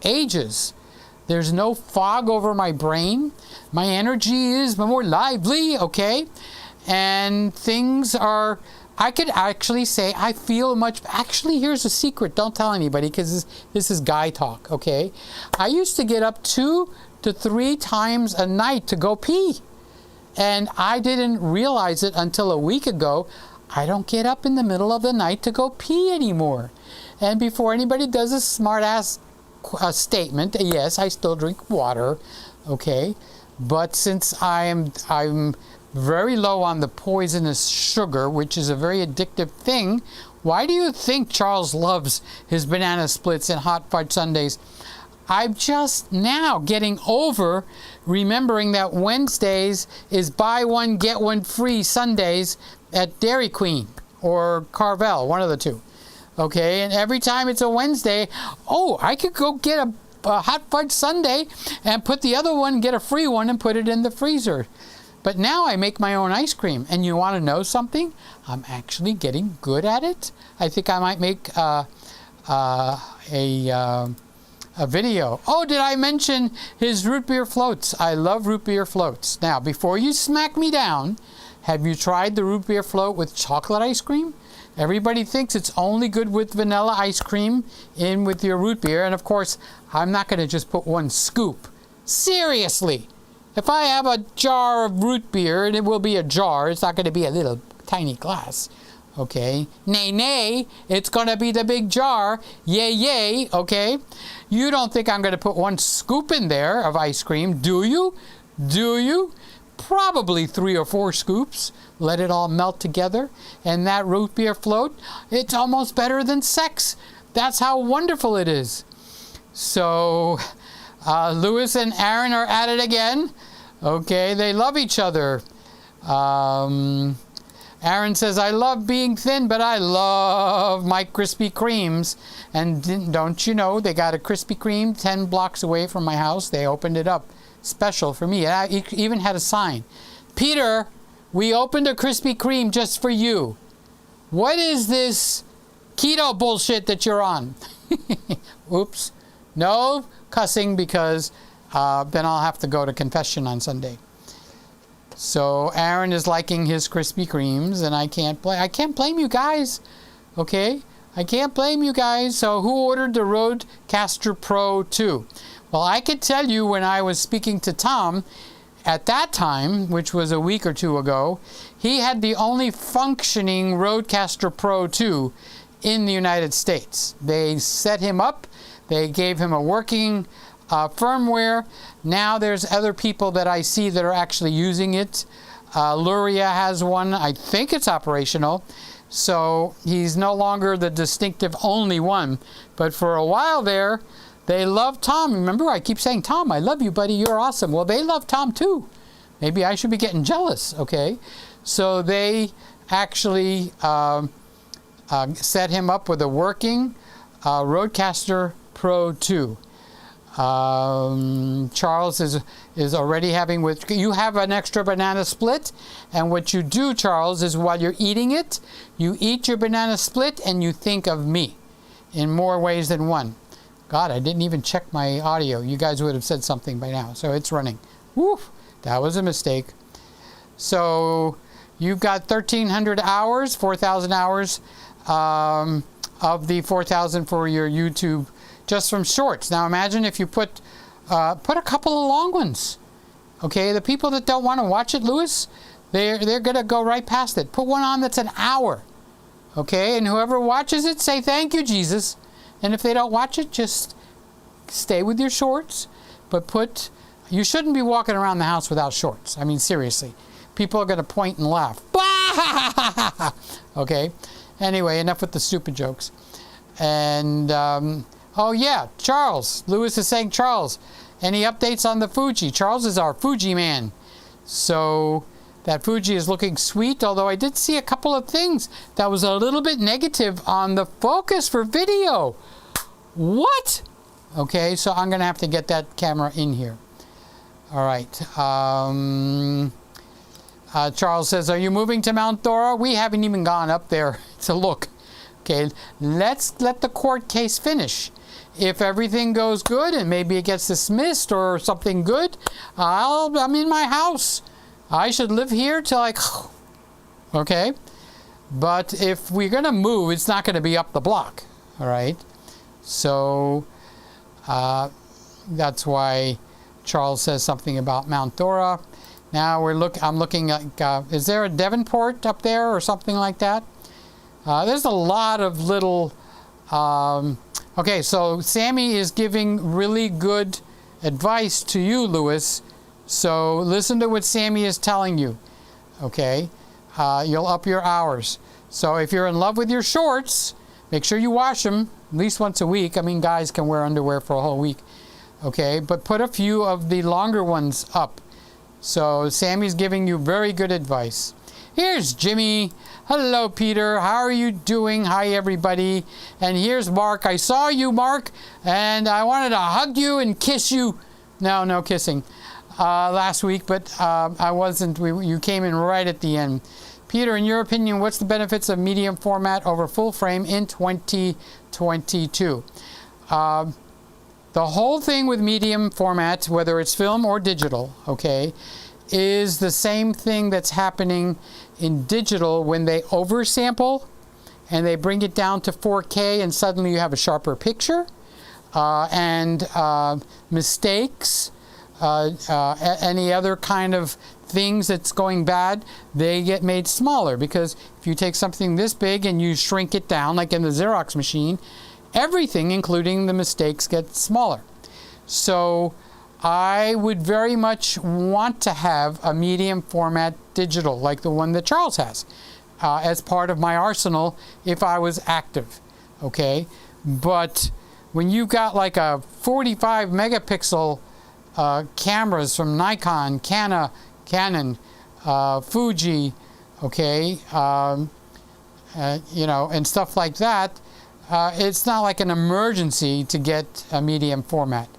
ages. There's no fog over my brain. My energy is more lively, okay? And things are, I could actually say I feel much, actually here's a secret, don't tell anybody because this is guy talk, okay? I used to get up 2 to 3 times a night to go pee. And I didn't realize it until a week ago. I don't get up in the middle of the night to go pee anymore. And before anybody does a smart ass statement, yes, I still drink water, okay? But since I'm very low on the poisonous sugar, which is a very addictive thing, why do you think Charles loves his banana splits and hot fudge sundaes? I'm just now getting over remembering that Wednesdays is buy one, get one free Sundays at Dairy Queen or Carvel, one of the two. Okay, and every time it's a Wednesday, oh, I could go get a hot fudge sundae and put the other one, get a free one, and put it in the freezer. But now I make my own ice cream. And you want to know something? I'm actually getting good at it. I think I might make a video. Oh, did I mention his root beer floats? I love root beer floats. Now, before you smack me down, have you tried the root beer float with chocolate ice cream? Everybody thinks it's only good with vanilla ice cream in with your root beer. And of course, I'm not going to just put one scoop. Seriously. If I have a jar of root beer, and it will be a jar, it's not going to be a little tiny glass. Okay? Nay, nay, it's going to be the big jar. Yay, yay. Okay? You don't think I'm going to put one scoop in there of ice cream, do you? Do you? Probably 3 or 4 scoops. Let it all melt together. And that root beer float, it's almost better than sex. That's how wonderful it is. So, Lewis and Aaron are at it again. Okay, they love each other. Aaron says, I love being thin, but I love my Krispy Kremes. And don't you know, they got a Krispy Kreme 10 blocks away from my house. They opened it up. Special for me. I even had a sign. Peter, we opened a Krispy Kreme just for you. What is this keto bullshit that you're on? Oops. No cussing because then I'll have to go to confession on Sunday. So Aaron is liking his Krispy Kremes, and I can't blame you guys. Okay? I can't blame you guys. So who ordered the Rodecaster Pro 2? Well, I could tell you when I was speaking to Tom at that time, which was a week or 2 ago, he had the only functioning Rodecaster Pro 2 in the United States. They set him up. They gave him a working firmware. Now there's other people that I see that are actually using it. Luria has one. I think it's operational. So he's no longer the distinctive only one. But for a while there, they love Tom. Remember, I keep saying, Tom, I love you, buddy. You're awesome. Well, they love Tom, too. Maybe I should be getting jealous, okay? So they actually set him up with a working Rodecaster Pro 2. Charles is already having you have an extra banana split, and what you do, Charles, is while you're eating it, you eat your banana split and you think of me in more ways than one. God, I didn't even check my audio. You guys would have said something by now. So it's running. Woof, that was a mistake. So you've got 1,300 hours, 4,000 hours of the 4,000 for your YouTube just from shorts. Now imagine if you put a couple of long ones. Okay, the people that don't want to watch it, Lewis, they're going to go right past it. Put one on that's an hour. Okay, and whoever watches it, say thank you, Jesus. And if they don't watch it, just stay with your shorts. But you shouldn't be walking around the house without shorts. I mean, seriously. People are going to point and laugh. Okay? Anyway, enough with the stupid jokes. And, oh yeah, Charles. Lewis is saying, Charles, any updates on the Fuji? Charles is our Fuji man. So that Fuji is looking sweet, although I did see a couple of things that was a little bit negative on the focus for video. What? Okay, so I'm going to have to get that camera in here. All right. Charles says, are you moving to Mount Dora? We haven't even gone up there to look. Okay, let's let the court case finish. If everything goes good and maybe it gets dismissed or something good, I'm in my house. I should live here till like, okay? But if we're going to move, it's not going to be up the block, all right? So that's why Charles says something about Mount Dora. Now I'm looking at, is there a Devonport up there or something like that? There's a lot of little, okay, so Sammy is giving really good advice to you, Lewis. So listen to what Sammy is telling you, okay? You'll up your hours. So if you're in love with your shorts, make sure you wash them at least once a week. I mean, guys can wear underwear for a whole week, okay? But put a few of the longer ones up. So Sammy's giving you very good advice. Here's Jimmy. Hello, Peter. How are you doing? Hi, everybody. And here's Mark. I saw you, Mark, and I wanted to hug you and kiss you. No kissing. Last week, but I wasn't. You came in right at the end. Peter, in your opinion, what's the benefits of medium format over full frame in 2022? The whole thing with medium format, whether it's film or digital, okay, is the same thing that's happening in digital when they oversample and they bring it down to 4K and suddenly you have a sharper picture and mistakes. Any other kind of things that's going bad, they get made smaller, because if you take something this big and you shrink it down, like in the Xerox machine, everything, including the mistakes, gets smaller. So I would very much want to have a medium format digital, like the one that Charles has, as part of my arsenal if I was active, okay? But when you got like a 45 megapixel cameras from Nikon, Canon, Fuji, okay, you know, and stuff like that, it's not like an emergency to get a medium format.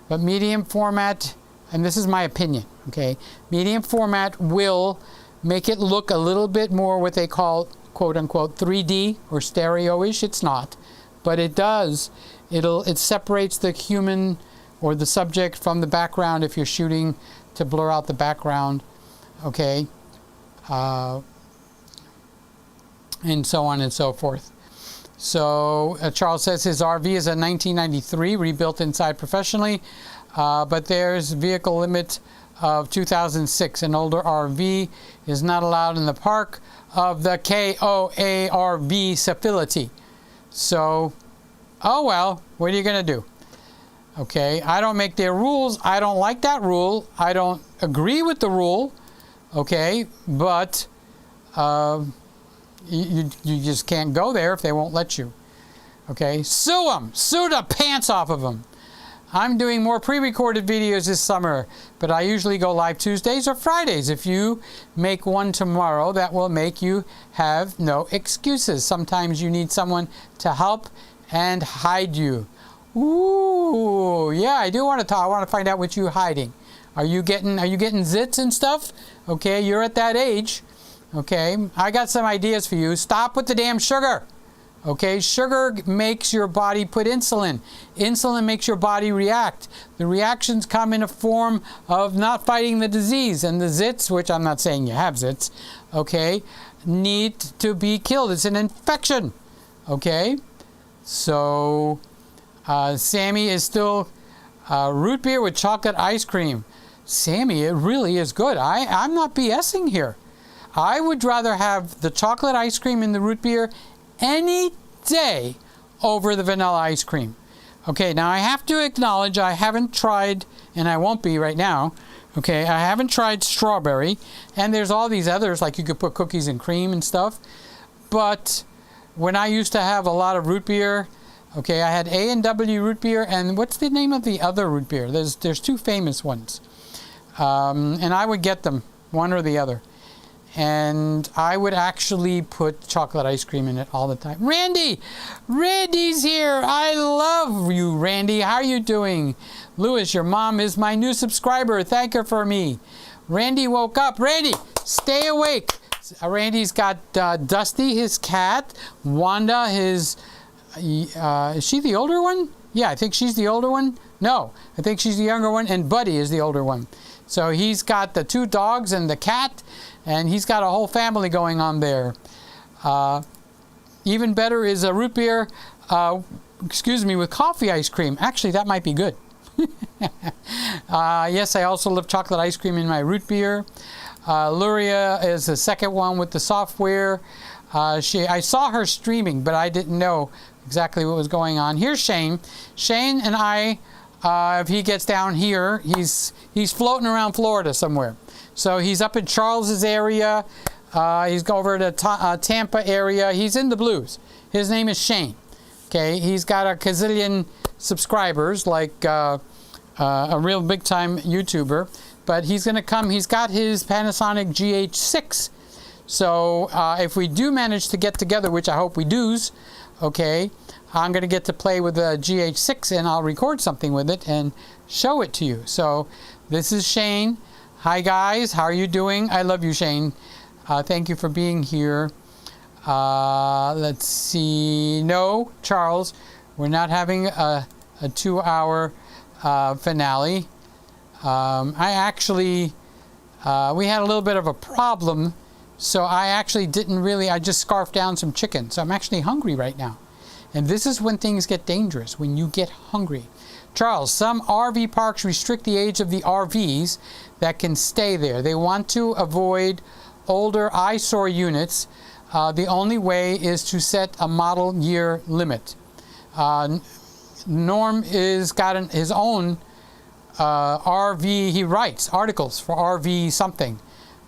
But medium format, and this is my opinion, okay, medium format will make it look a little bit more what they call, quote unquote, 3D or stereo-ish. It's not, but it does. It separates the human or the subject from the background if you're shooting to blur out the background, okay, and so on and so forth. So Charles says his RV is a 1993, rebuilt inside professionally, but there's vehicle limit of 2006. An older RV is not allowed in the park of the KOARV facility. So, oh well, what are you going to do? Okay, I don't make their rules. I don't like that rule. I don't agree with the rule. Okay, but you just can't go there if they won't let you. Okay, sue them. Sue the pants off of them. I'm doing more pre-recorded videos this summer, but I usually go live Tuesdays or Fridays. If you make one tomorrow, that will make you have no excuses. Sometimes you need someone to help and hide you. Ooh, yeah, I do want to talk. I want to find out what you're hiding. Are you getting zits and stuff? Okay, you're at that age. Okay, I got some ideas for you. Stop with the damn sugar. Okay, sugar makes your body put insulin. Insulin makes your body react. The reactions come in a form of not fighting the disease, and the zits, which I'm not saying you have zits, okay, need to be killed. It's an infection. Okay, so Sammy is still root beer with chocolate ice cream. Sammy, it really is good. I'm not BSing here. I would rather have the chocolate ice cream and the root beer any day over the vanilla ice cream. Okay, now I have to acknowledge I haven't tried, and I won't be right now, okay, I haven't tried strawberry, and there's all these others, like you could put cookies and cream and stuff, but when I used to have a lot of root beer, okay, I had A&W root beer, and what's the name of the other root beer? There's two famous ones, and I would get them, one or the other. And I would actually put chocolate ice cream in it all the time. Randy! Randy's here! I love you, Randy. How are you doing? Lewis, your mom is my new subscriber. Thank her for me. Randy woke up. Randy, stay awake. Randy's got Dusty, his cat. Wanda, his... is she the older one? Yeah, I think she's the older one. No, I think she's the younger one. And Buddy is the older one. So he's got the 2 dogs and the cat. And he's got a whole family going on there. Even better is a root beer, with coffee ice cream. Actually, that might be good. Yes, I also love chocolate ice cream in my root beer. Luria is the second one with the software. I saw her streaming, but I didn't know exactly what was going on. Here's Shane. Shane and I, if he gets down here, he's floating around Florida somewhere. So he's up in Charles's area. He's over to Tampa area. He's in the blues. His name is Shane. Okay, he's got a gazillion subscribers, like a real big-time YouTuber. But he's going to come. He's got his Panasonic GH6. So if we do manage to get together, which I hope we do, okay, I'm going to get to play with the GH6 and I'll record something with it and show it to you. So this is Shane. Hi guys, how are you doing? I love you, Shane. Thank you for being here. Let's see. No, Charles, we're not having a 2-hour finale. I actually, we had a little bit of a problem, so I actually I just scarfed down some chicken. So I'm actually hungry right now. And this is when things get dangerous, when you get hungry. Charles, some RV parks restrict the age of the RVs that can stay there. They want to avoid older eyesore units. The only way is to set a model year limit. Norm is got his own RV. He writes articles for RV something.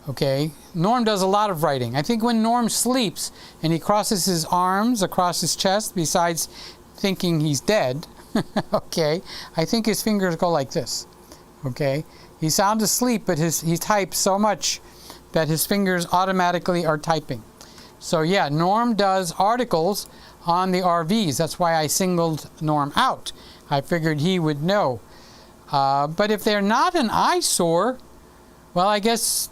Okay, Norm does a lot of writing. I think when Norm sleeps and he crosses his arms across his chest, besides thinking he's dead, okay, I think his fingers go like this. Okay, he's sound asleep, but he types so much that his fingers automatically are typing. So yeah, Norm does articles on the RVs. That's why I singled Norm out. I figured he would know. But if they're not an eyesore, well, I guess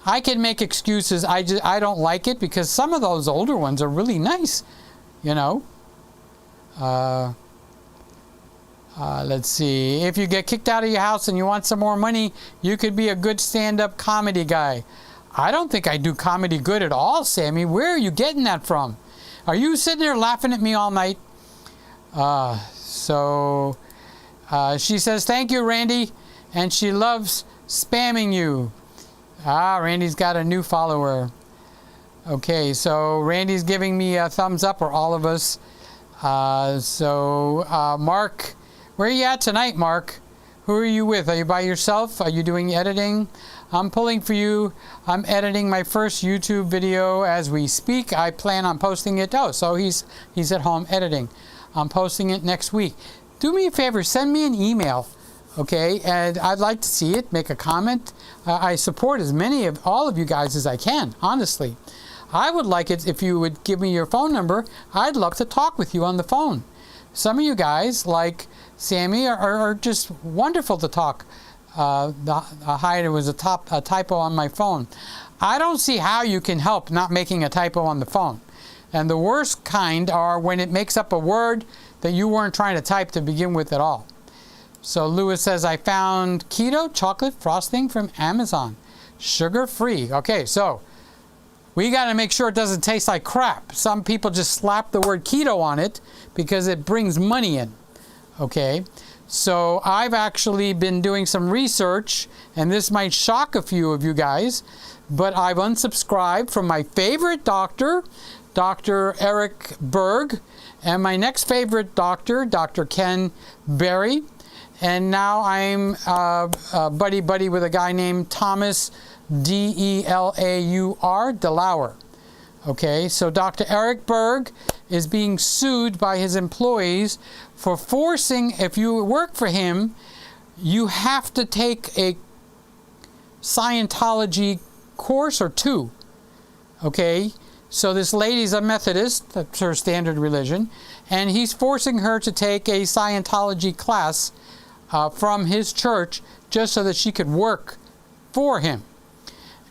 I can make excuses. I don't like it because some of those older ones are really nice, you know. Let's see. If you get kicked out of your house and you want some more money, you could be a good stand-up comedy guy. I don't think I do comedy good at all, Sammy. Where are you getting that from? Are you sitting there laughing at me all night? She says, thank you, Randy. And she loves spamming you. Randy's got a new follower. Okay, so Randy's giving me a thumbs up, or all of us. Mark, where are you at tonight, Mark? Who are you with? Are you by yourself? Are you doing editing? I'm pulling for you. I'm editing my first YouTube video as we speak. I plan on posting it. Oh, so he's at home editing. I'm posting it next week. Do me a favor, send me an email, okay? And I'd like to see it, make a comment. I support as many of all of you guys as I can, honestly. I would like it if you would give me your phone number. I'd love to talk with you on the phone. Some of you guys, like Sammy, are just wonderful to talk. There was a typo on my phone. I don't see how you can help not making a typo on the phone. And the worst kind are when it makes up a word that you weren't trying to type to begin with at all. So Lewis says, I found keto chocolate frosting from Amazon. Sugar-free. Okay, so we got to make sure it doesn't taste like crap. Some people just slap the word keto on it because it brings money in. Okay, so I've actually been doing some research, and this might shock a few of you guys, but I've unsubscribed from my favorite doctor, Dr. Eric Berg, and my next favorite doctor, Dr. Ken Berry, and now I'm buddy with a guy named Thomas Delaur. Okay, so Dr. Eric Berg is being sued by his employees for forcing, if you work for him, you have to take a Scientology course or 2. Okay, so this lady's a Methodist, that's her standard religion, and he's forcing her to take a Scientology class from his church just so that she could work for him.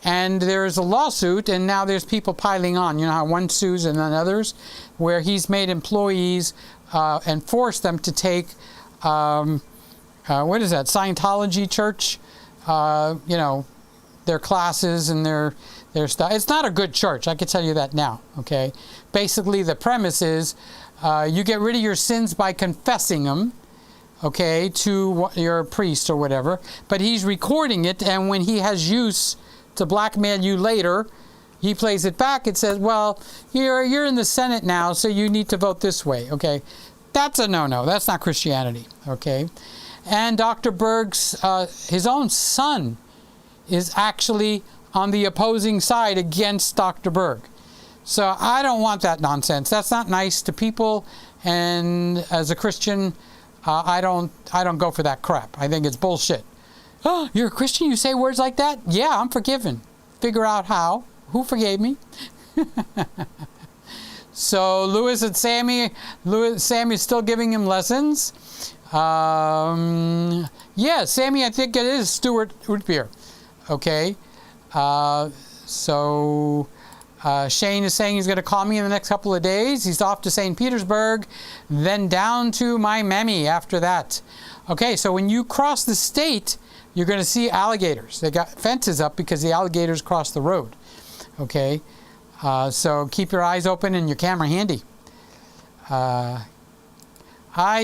And there's a lawsuit, and now there's people piling on. You know how one sues and then others, where he's made employees and forced them to take, what is that, Scientology church? You know, their classes and their stuff. It's not a good church, I can tell you that now, okay? Basically, the premise is you get rid of your sins by confessing them, okay, to your priest or whatever, but he's recording it, and when he has use to blackmail you later, he plays it back and says, well, you're in the Senate now, so you need to vote this way, okay? That's a no-no. That's not Christianity, okay? And Dr. Berg's, his own son is actually on the opposing side against Dr. Berg. So I don't want that nonsense. That's not nice to people, and as a Christian, I don't go for that crap. I think it's bullshit. Oh, you're a Christian? You say words like that? Yeah, I'm forgiven. Figure out how. Who forgave me? So Lewis and Sammy's still giving him lessons. Yeah, Sammy, I think it is Stewart root beer. Okay. So Shane is saying he's going to call me in the next couple of days. He's off to St. Petersburg, then down to Miami after that. Okay, so when you cross the state, you're going to see alligators. They got fences up because the alligators cross the road. Okay, so keep your eyes open and your camera handy. I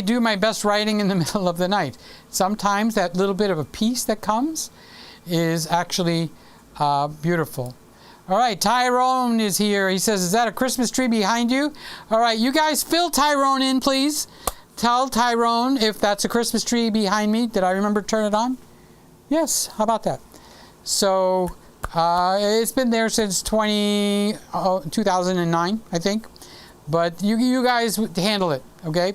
do my best writing in the middle of the night. Sometimes that little bit of a piece that comes is actually beautiful. All right, Tyrone is here. He says, is that a Christmas tree behind you? All right, you guys fill Tyrone in, please. Tell Tyrone if that's a Christmas tree behind me. Did I remember to turn it on? Yes, how about that? So it's been there since 2009, I think. But you guys handle it, okay?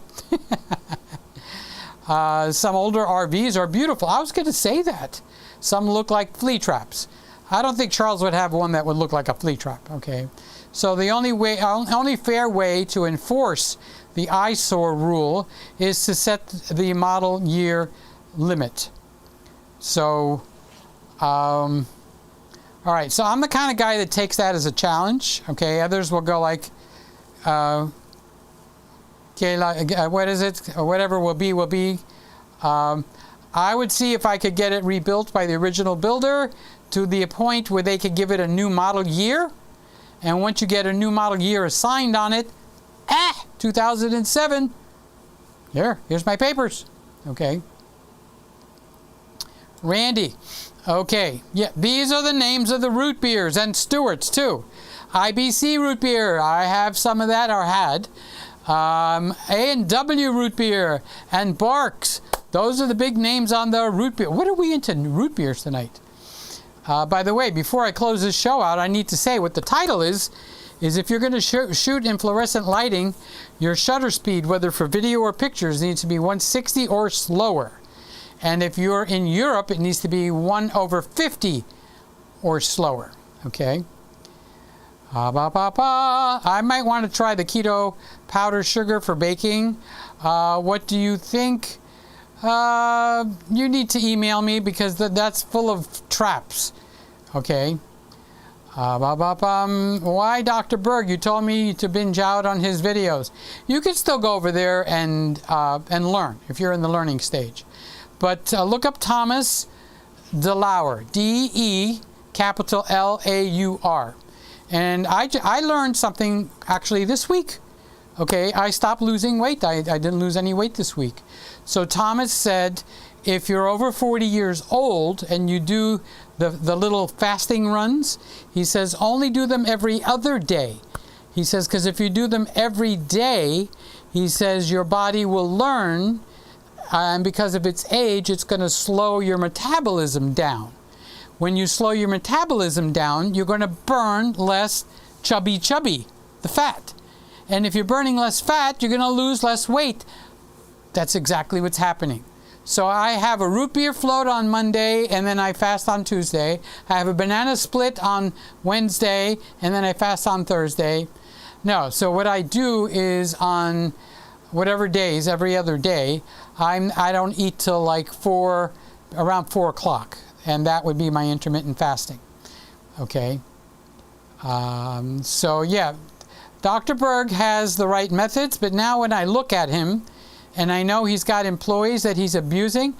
Some older RVs are beautiful. I was going to say that. Some look like flea traps. I don't think Charles would have one that would look like a flea trap, okay? So the only fair way to enforce the eyesore rule is to set the model year limit. So, all right, so I'm the kind of guy that takes that as a challenge, okay? Others will go like, okay, what is it? Whatever will be, will be. I would see if I could get it rebuilt by the original builder to the point where they could give it a new model year. And once you get a new model year assigned on it, 2007, here's my papers, okay? Randy, okay, yeah, these are the names of the root beers and Stewart's too. IBC root beer, I have some of that or had. A&W root beer and Barks, those are the big names on the root beer. What are we into root beers tonight? By the way, before I close this show out, I need to say what the title is if you're going to shoot in fluorescent lighting, your shutter speed, whether for video or pictures, needs to be 160 or slower. And if you're in Europe, it needs to be 1/50 or slower, okay? I might want to try the keto powdered sugar for baking. What do you think? You need to email me because that's full of traps, okay? Why Dr. Berg? You told me to binge out on his videos. You can still go over there and learn if you're in the learning stage. But look up Thomas DeLauer, D-E capital L-A-U-R. And I learned something actually this week. Okay, I stopped losing weight. I didn't lose any weight this week. So Thomas said, if you're over 40 years old and you do the little fasting runs, he says only do them every other day. He says, because if you do them every day, he says your body will learn, and because of its age, it's going to slow your metabolism down. When you slow your metabolism down, you're going to burn less chubby, the fat. And if you're burning less fat, you're going to lose less weight. That's exactly what's happening. So I have a root beer float on Monday, and then I fast on Tuesday. I have a banana split on Wednesday, and then I fast on Thursday. No, so what I do is on whatever days, every other day, I don't eat till like around 4 o'clock, and that would be my intermittent fasting. Okay. So yeah, Dr. Berg has the right methods, but now when I look at him, and I know he's got employees that he's abusing,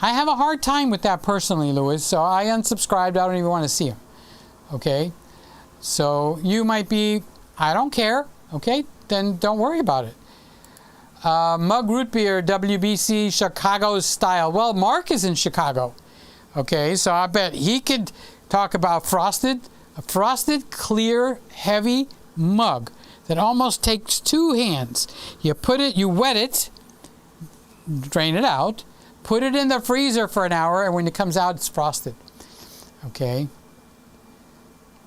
I have a hard time with that personally, Louis. So I unsubscribed. I don't even want to see him. Okay. So you might be, I don't care. Okay. Then don't worry about it. Mug root beer, WBC, Chicago style. Well, Mark is in Chicago. Okay. So I bet he could talk about a frosted, clear, heavy mug that almost takes 2 hands. You wet it, drain it out, put it in the freezer for an hour, and when it comes out, it's frosted. Okay.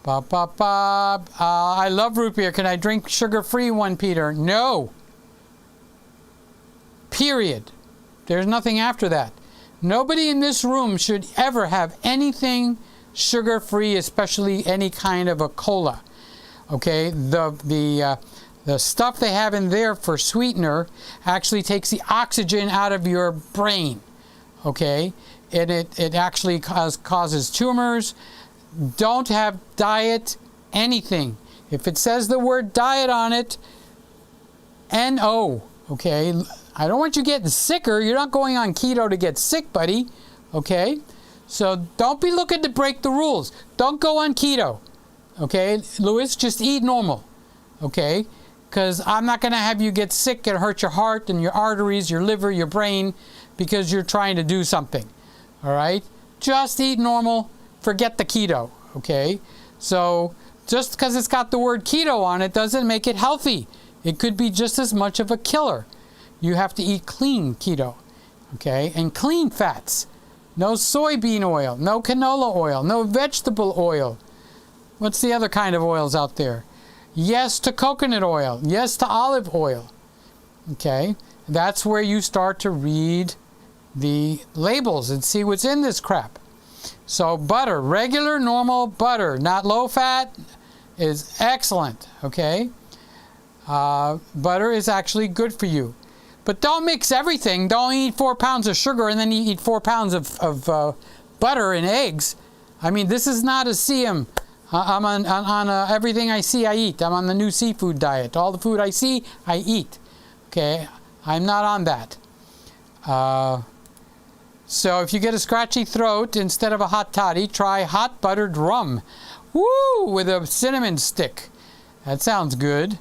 I love root beer. Can I drink sugar-free one, Peter? No. Period. There's nothing after that. Nobody in this room should ever have anything sugar-free, especially any kind of a cola. Okay, the stuff they have in there for sweetener actually takes the oxygen out of your brain. Okay, and it actually causes tumors. Don't have diet anything. If it says the word diet on it, N-O. Okay, I don't want you getting sicker. You're not going on keto to get sick, buddy. Okay, so don't be looking to break the rules. Don't go on keto. Okay, Louis, just eat normal. Okay, because I'm not going to have you get sick and hurt your heart and your arteries, your liver, your brain, because you're trying to do something. All right, just eat normal. Forget the keto. Okay, so just because it's got the word keto on it doesn't make it healthy. It could be just as much of a killer. You have to eat clean keto. Okay, and clean fats. No soybean oil, no canola oil, no vegetable oil. What's the other kind of oils out there? Yes to coconut oil. Yes to olive oil. Okay, that's where you start to read the labels and see what's in this crap. So butter, regular, normal butter, not low fat, is excellent. Okay, butter is actually good for you. But don't mix everything. Don't eat 4 pounds of sugar and then you eat 4 pounds of butter and eggs. I mean, this is not a CM. I'm on everything I see, I eat. I'm on the new seafood diet. All the food I see, I eat. Okay, I'm not on that. So if you get a scratchy throat, instead of a hot toddy, try hot buttered rum. Woo! With a cinnamon stick. That sounds good.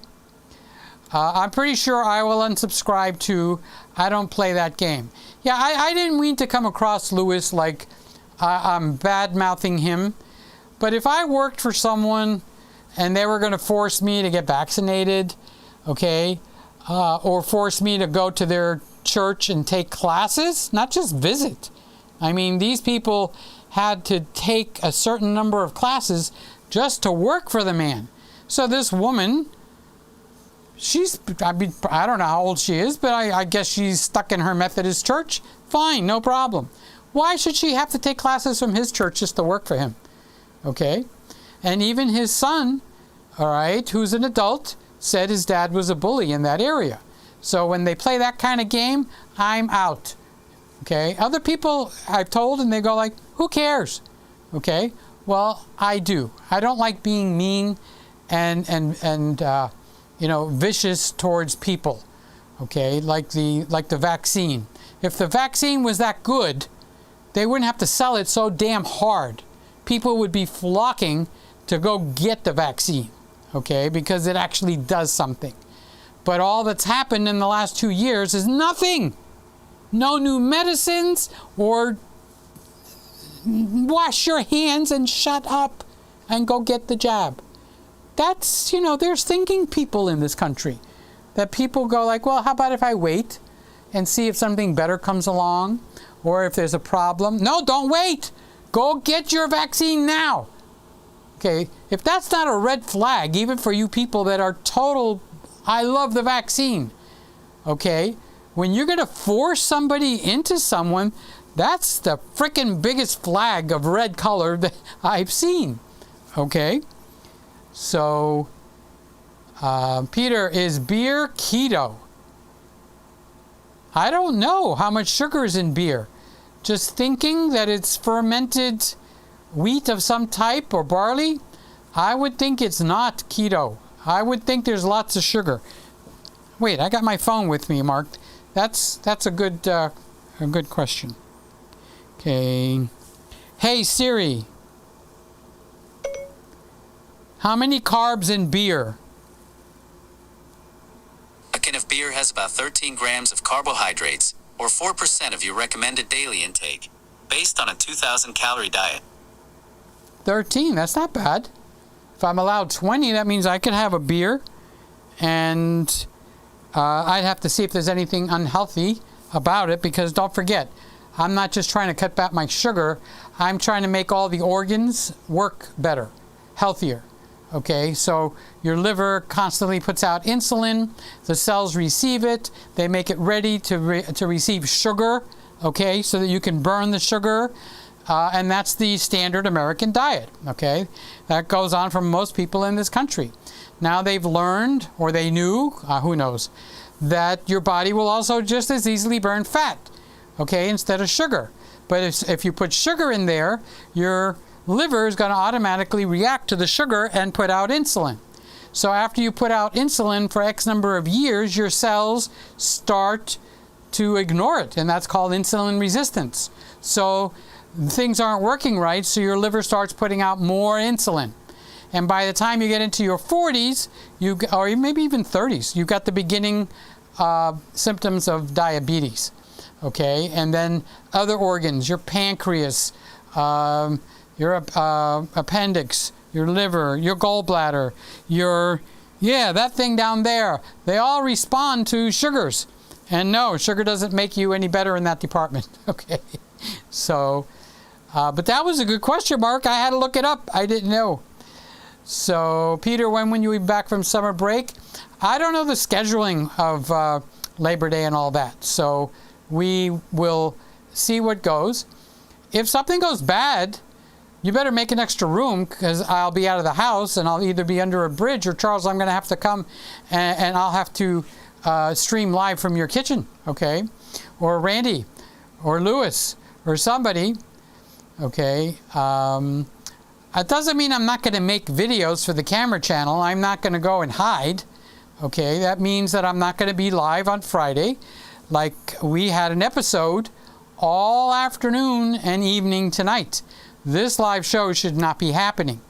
I'm pretty sure I will unsubscribe to I don't play that game. Yeah, I didn't mean to come across Louis like I'm bad-mouthing him. But if I worked for someone and they were going to force me to get vaccinated, okay, or force me to go to their church and take classes, not just visit. I mean, these people had to take a certain number of classes just to work for the man. So this woman, I don't know how old she is, but I guess she's stuck in her Methodist church. Fine, no problem. Why should she have to take classes from his church just to work for him? Okay? And even his son, all right, who's an adult, said his dad was a bully in that area. So when they play that kind of game, I'm out. Okay? Other people I've told and they go like, who cares? Okay? Well, I do. I don't like being mean and vicious towards people. Okay? Like the vaccine. If the vaccine was that good, they wouldn't have to sell it so damn hard. People would be flocking to go get the vaccine, okay, because it actually does something. But all that's happened in the last 2 years is nothing. No new medicines or wash your hands and shut up and go get the jab. That's, there's thinking people in this country. That people go like, well, how about if I wait and see if something better comes along or if there's a problem? No, don't wait. Go get your vaccine now. Okay, if that's not a red flag, even for you people that are total, I love the vaccine. Okay, when you're going to force somebody into someone, that's the frickin' biggest flag of red color that I've seen. Okay? So, Peter, is beer keto? I don't know how much sugar is in beer. Just thinking that it's fermented wheat of some type or barley, I would think it's not keto. I would think there's lots of sugar. Wait, I got my phone with me, Mark. That's a good question. Okay. Hey Siri, how many carbs in beer? A can of beer has about 13 grams of carbohydrates, or 4% of your recommended daily intake, based on a 2,000 calorie diet. 13, that's not bad. If I'm allowed 20, that means I could have a beer, and I'd have to see if there's anything unhealthy about it, because don't forget, I'm not just trying to cut back my sugar, I'm trying to make all the organs work better, healthier. Okay, so your liver constantly puts out insulin, the cells receive it, they make it ready to receive sugar, okay, so that you can burn the sugar, and that's the standard American diet, okay? That goes on for most people in this country. Now they've learned, or they knew, who knows, that your body will also just as easily burn fat, okay, instead of sugar. But if you put sugar in there, your liver is going to automatically react to the sugar and put out insulin. So after you put out insulin for X number of years, your cells start to ignore it, and that's called insulin resistance. So things aren't working right, so your liver starts putting out more insulin. And by the time you get into your 40s, or maybe even 30s, you've got the beginning symptoms of diabetes. Okay, and then other organs, your pancreas, your appendix, your liver, your gallbladder, that thing down there, they all respond to sugars. And no, sugar doesn't make you any better in that department. Okay, so, but that was a good question, Mark. I had to look it up. I didn't know. So, Peter, when will you be back from summer break? I don't know the scheduling of Labor Day and all that. So, we will see what goes. If something goes bad, you better make an extra room, because I'll be out of the house and I'll either be under a bridge, or Charles, I'm going to have to come and I'll have to stream live from your kitchen, okay? Or Randy, or Lewis, or somebody, okay? It doesn't mean I'm not going to make videos for the camera channel. I'm not going to go and hide, okay? That means that I'm not going to be live on Friday. Like we had an episode all afternoon and evening tonight. This live show should not be happening.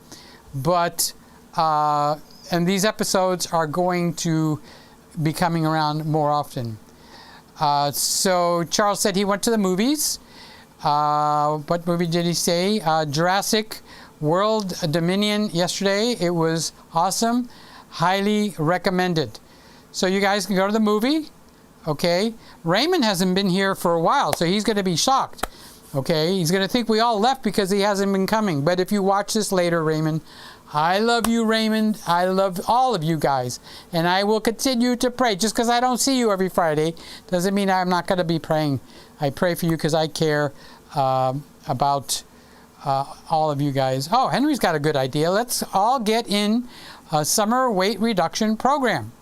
But, and these episodes are going to be coming around more often. So Charles said he went to the movies. What movie did he say? Jurassic World Dominion yesterday. It was awesome. Highly recommended. So you guys can go to the movie. Okay. Raymond hasn't been here for a while, so he's going to be shocked. Okay. He's going to think we all left because he hasn't been coming. But if you watch this later, Raymond, I love you, Raymond. I love all of you guys. And I will continue to pray. Just because I don't see you every Friday doesn't mean I'm not going to be praying. I pray for you because I care about all of you guys. Oh, Henry's got a good idea. Let's all get in a summer weight reduction program.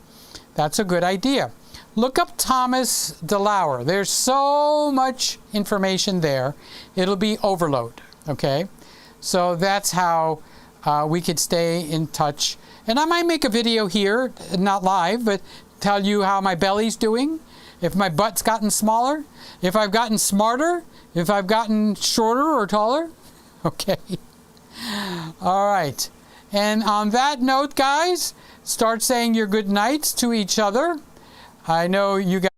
That's a good idea. Look up Thomas DeLauer. There's so much information there. It'll be overload, okay? So that's how we could stay in touch. And I might make a video here, not live, but tell you how my belly's doing, if my butt's gotten smaller, if I've gotten smarter, if I've gotten shorter or taller. Okay. All right. And on that note, guys, start saying your good nights to each other. I know you guys.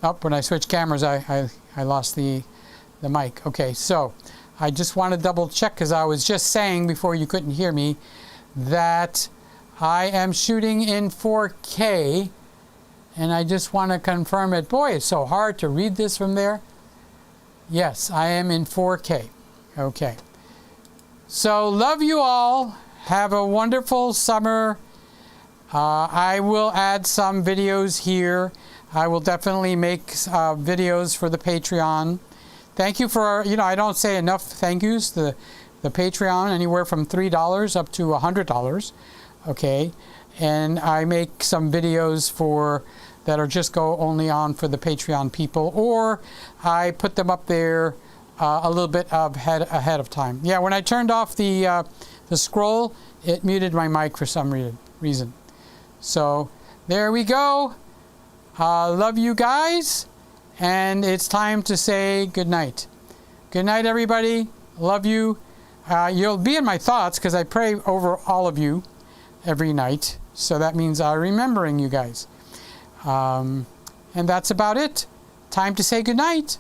Oh, when I switch cameras, I lost the The mic. Okay, so I just want to double check because I was just saying before you couldn't hear me that I am shooting in 4K, and I just want to confirm it. Boy, it's so hard to read this from there. Yes, I am in 4K. Okay. So love you all. Have a wonderful summer. I will add some videos here. I will definitely make videos for the Patreon. Thank you for, I don't say enough thank yous. The Patreon, anywhere from $3 up to $100. Okay. And I make some videos that are just go only on for the Patreon people, or I put them up there a little bit ahead of time. Yeah, when I turned off the scroll, it muted my mic for some reason. So there we go. Love you guys, and it's time to say good night. Good night, everybody. Love you. You'll be in my thoughts because I pray over all of you every night. So that means I'm remembering you guys. And that's about it. Time to say good night.